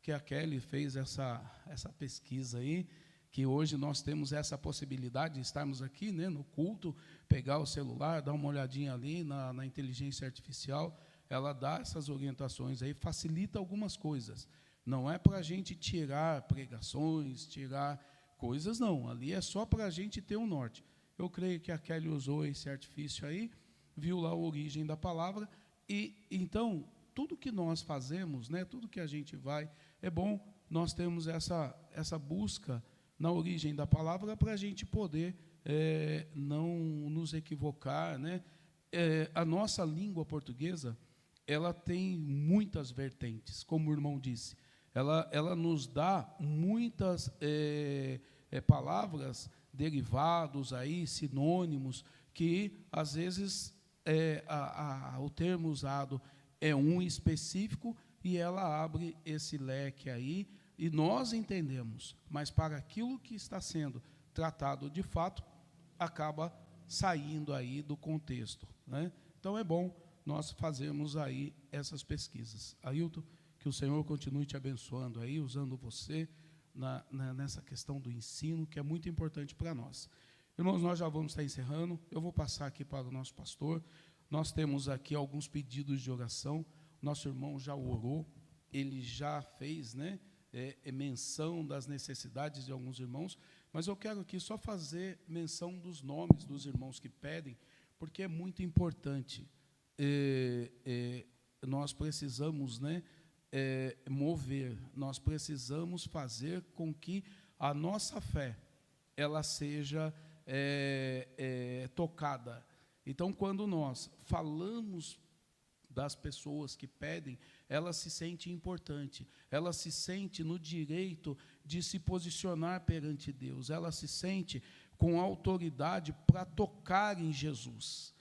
que a Kelly fez essa pesquisa aí, que hoje nós temos essa possibilidade de estarmos aqui, né, no culto, pegar o celular, dar uma olhadinha ali na inteligência artificial, ela dá essas orientações aí, facilita algumas coisas. Não é para a gente tirar pregações, tirar coisas, não. Ali é só para a gente ter um norte. Eu creio que a Kelly usou esse artifício aí, viu lá a origem da palavra, e então, tudo que nós fazemos, né, tudo que a gente vai, é bom nós termos essa busca na origem da palavra para a gente poder não nos equivocar, né? A nossa língua portuguesa, ela tem muitas vertentes, como o irmão disse. Ela nos dá muitas palavras, derivados, aí, sinônimos, que, às vezes, o termo usado é um específico, e ela abre esse leque aí, e nós entendemos, mas para aquilo que está sendo tratado de fato, acaba saindo aí do contexto, né? Então é bom nós fazermos aí essas pesquisas. Ailton, que o Senhor continue te abençoando aí, usando você nessa questão do ensino, que é muito importante para nós. Irmãos, nós já vamos estar encerrando, eu vou passar aqui para o nosso pastor. Nós temos aqui alguns pedidos de oração, nosso irmão já orou, ele já fez, né, menção das necessidades de alguns irmãos, mas eu quero aqui só fazer menção dos nomes dos irmãos que pedem, porque é muito importante. Nós precisamos, né, mover, nós precisamos fazer com que a nossa fé ela seja tocada. Então, quando nós falamos das pessoas que pedem, ela se sente importante, ela se sente no direito de se posicionar perante Deus, ela se sente com autoridade para tocar em Jesus.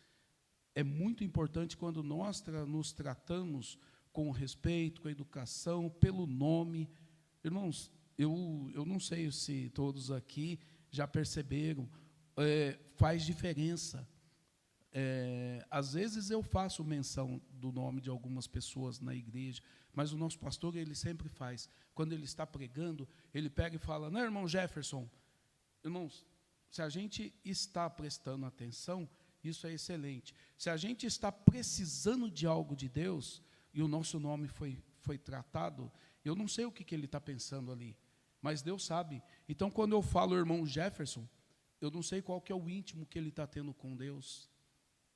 É muito importante quando nós nos tratamos com respeito, com educação, pelo nome. Irmãos, eu não sei se todos aqui já perceberam, faz diferença. Às vezes eu faço menção do nome de algumas pessoas na igreja, mas o nosso pastor, ele sempre faz. Quando ele está pregando, ele pega e fala: não, irmão Jefferson. Irmãos, se a gente está prestando atenção, isso é excelente. Se a gente está precisando de algo de Deus, e o nosso nome foi tratado, eu não sei o que ele está pensando ali, mas Deus sabe. Então, quando eu falo irmão Jefferson, eu não sei qual que é o íntimo que ele está tendo com Deus,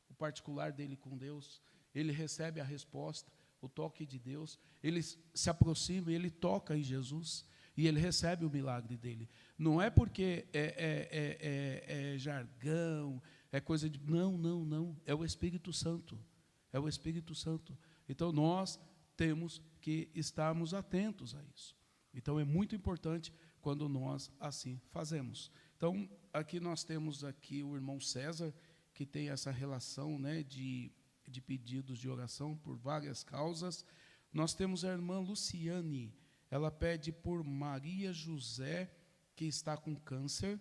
o particular dele com Deus. Ele recebe a resposta, o toque de Deus, ele se aproxima, ele toca em Jesus, e ele recebe o milagre dele. Não é porque é jargão, é coisa de... Não. É o Espírito Santo. É o Espírito Santo. Então, nós temos que estarmos atentos a isso. Então, é muito importante quando nós assim fazemos. Então, aqui nós temos aqui o irmão César, que tem essa relação, né, de pedidos de oração por várias causas. Nós temos a irmã Luciane, ela pede por Maria José, que está com câncer.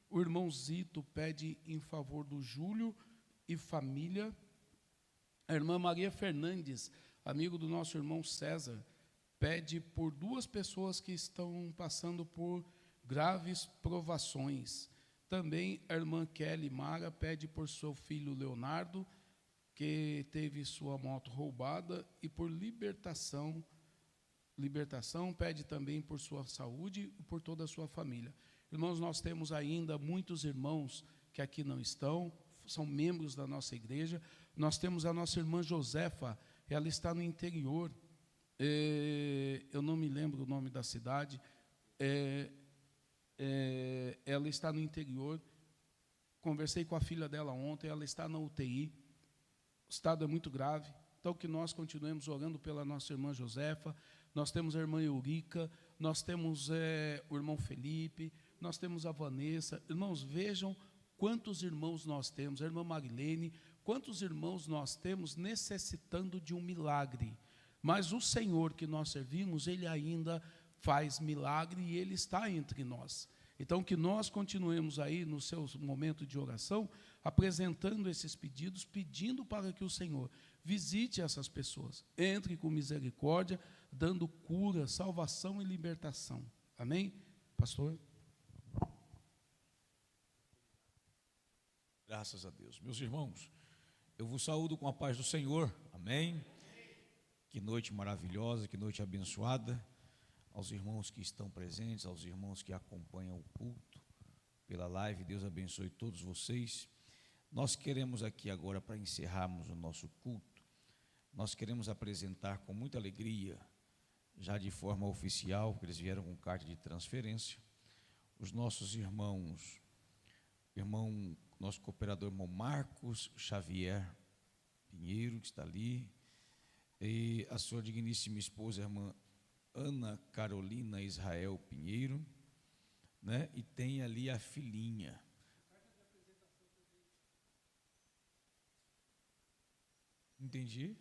O irmão Zito pede em favor do Júlio e família. A irmã Maria Fernandes, amigo do nosso irmão César, pede por 2 pessoas que estão passando por graves provações. Também a irmã Kelly Mara pede por seu filho Leonardo, que teve sua moto roubada, e por libertação, pede também por sua saúde e por toda a sua família. Irmãos, nós temos ainda muitos irmãos que aqui não estão, são membros da nossa igreja. Nós temos a nossa irmã Josefa, ela está no interior, eu não me lembro o nome da cidade, ela está no interior. Conversei com a filha dela ontem, ela está na UTI, o estado é muito grave. Então, que nós continuemos orando pela nossa irmã Josefa. Nós temos a irmã Eurica, nós temos o irmão Felipe, nós temos a Vanessa. Irmãos, vejam quantos irmãos nós temos, a irmã Marilene, quantos irmãos nós temos necessitando de um milagre. Mas o Senhor que nós servimos, Ele ainda faz milagre e Ele está entre nós. Então, que nós continuemos aí no seu momento de oração, apresentando esses pedidos, pedindo para que o Senhor visite essas pessoas, entre com misericórdia, dando cura, salvação e libertação. Amém? Pastor? Graças a Deus. Meus irmãos, eu vos saúdo com a paz do Senhor. Amém? Que noite maravilhosa, que noite abençoada. Aos irmãos que estão presentes, aos irmãos que acompanham o culto pela live, Deus abençoe todos vocês. Nós queremos aqui agora, para encerrarmos o nosso culto, nós queremos apresentar com muita alegria, já de forma oficial, porque eles vieram com carta de transferência, os nossos irmãos, nosso cooperador irmão Marcos Xavier Pinheiro, que está ali, e a sua digníssima esposa, irmã Ana Carolina Israel Pinheiro, né? E tem ali a filhinha. Entendi?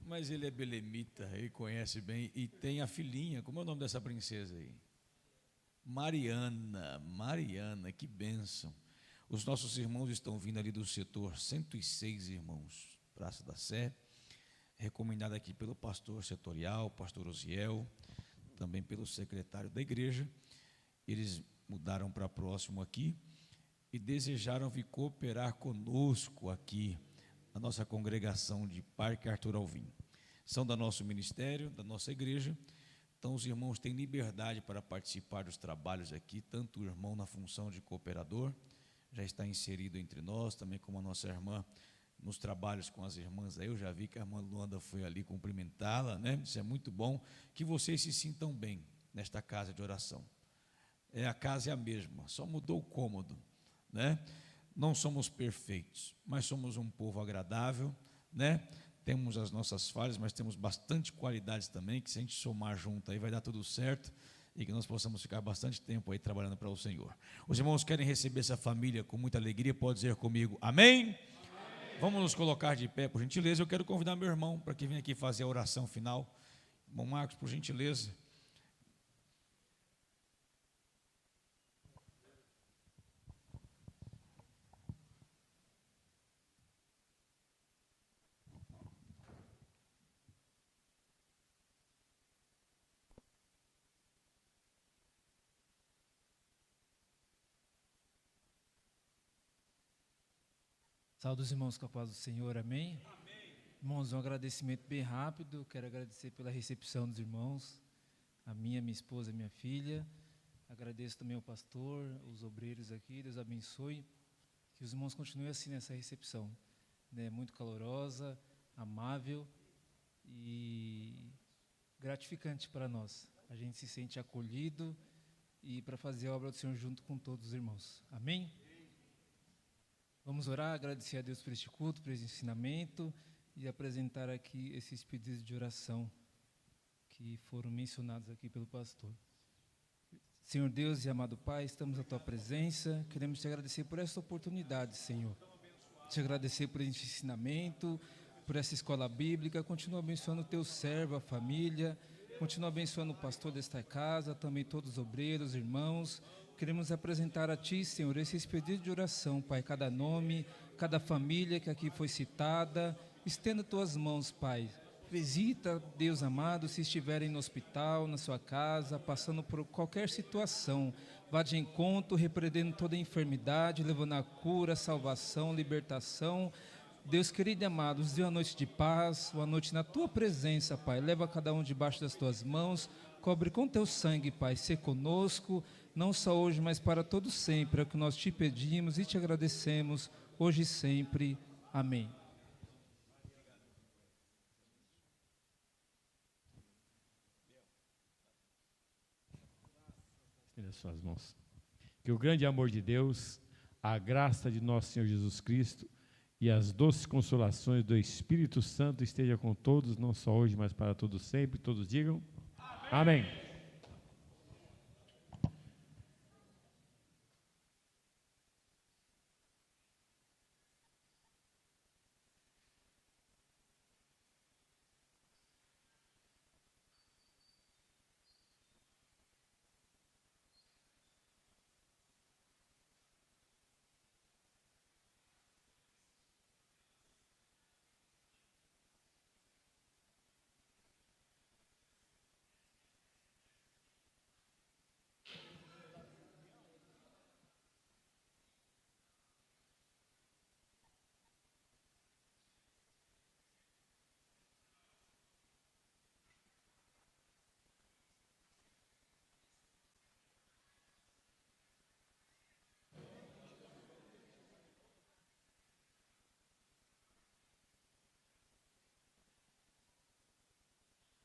Mas ele é belemita, ele conhece bem e tem a filhinha. Como é o nome dessa princesa aí? Mariana. Mariana, que bênção. Os nossos irmãos estão vindo ali do setor 106, irmãos, Praça da Sé, recomendado aqui pelo pastor setorial, pastor Osiel, também pelo secretário da igreja. Eles mudaram para próximo aqui e desejaram vir cooperar conosco aqui, na nossa congregação de Parque Arthur Alvim. São do nosso ministério, da nossa igreja. Então, os irmãos têm liberdade para participar dos trabalhos aqui, tanto o irmão na função de cooperador, já está inserido entre nós, também como a nossa irmã nos trabalhos com as irmãs. Aí eu já vi que a irmã Luanda foi ali cumprimentá-la, né? Isso é muito bom, que vocês se sintam bem nesta casa de oração. A casa é a mesma, só mudou o cômodo, né? Não somos perfeitos, mas somos um povo agradável, né? Temos as nossas falhas, mas temos bastante qualidades também, que se a gente somar junto aí vai dar tudo certo e que nós possamos ficar bastante tempo aí trabalhando para o Senhor. Os irmãos querem receber essa família com muita alegria, pode dizer comigo, amém? Amém. Vamos nos colocar de pé, por gentileza. Eu quero convidar meu irmão para que venha aqui fazer a oração final. Irmão Marcos, por gentileza. Saúde os irmãos com a paz do Senhor, amém? Amém. Irmãos, um agradecimento bem rápido, quero agradecer pela recepção dos irmãos, a minha esposa, a minha filha, agradeço também ao pastor, os obreiros aqui, Deus abençoe, que os irmãos continuem assim nessa recepção, né, muito calorosa, amável e gratificante para nós, a gente se sente acolhido e para fazer a obra do Senhor junto com todos os irmãos, amém? Vamos orar, agradecer a Deus por este culto, por esse ensinamento e apresentar aqui esses pedidos de oração que foram mencionados aqui pelo pastor. Senhor Deus e amado Pai, estamos à Tua presença, queremos Te agradecer por essa oportunidade, Senhor. Te agradecer por esse ensinamento, por essa escola bíblica, continua abençoando o Teu servo, a família, continua abençoando o pastor desta casa, também todos os obreiros, irmãos. Queremos apresentar a Ti, Senhor, esses pedidos de oração, Pai, cada nome, cada família que aqui foi citada, estenda Tuas mãos, Pai. Visita, Deus amado, se estiverem no hospital, na sua casa, passando por qualquer situação, vá de encontro, repreendendo toda enfermidade, levando a cura, salvação, libertação. Deus querido e amado, nos dê uma noite de paz, uma noite na Tua presença, Pai. Leva cada um debaixo das Tuas mãos, cobre com Teu sangue, Pai, ser conosco, não só hoje, mas para todo sempre, é o que nós Te pedimos e Te agradecemos, hoje e sempre. Amém. Estenda suas mãos. Que o grande amor de Deus, a graça de nosso Senhor Jesus Cristo e as doces consolações do Espírito Santo esteja com todos, não só hoje, mas para todos sempre. Todos digam amém. Amém.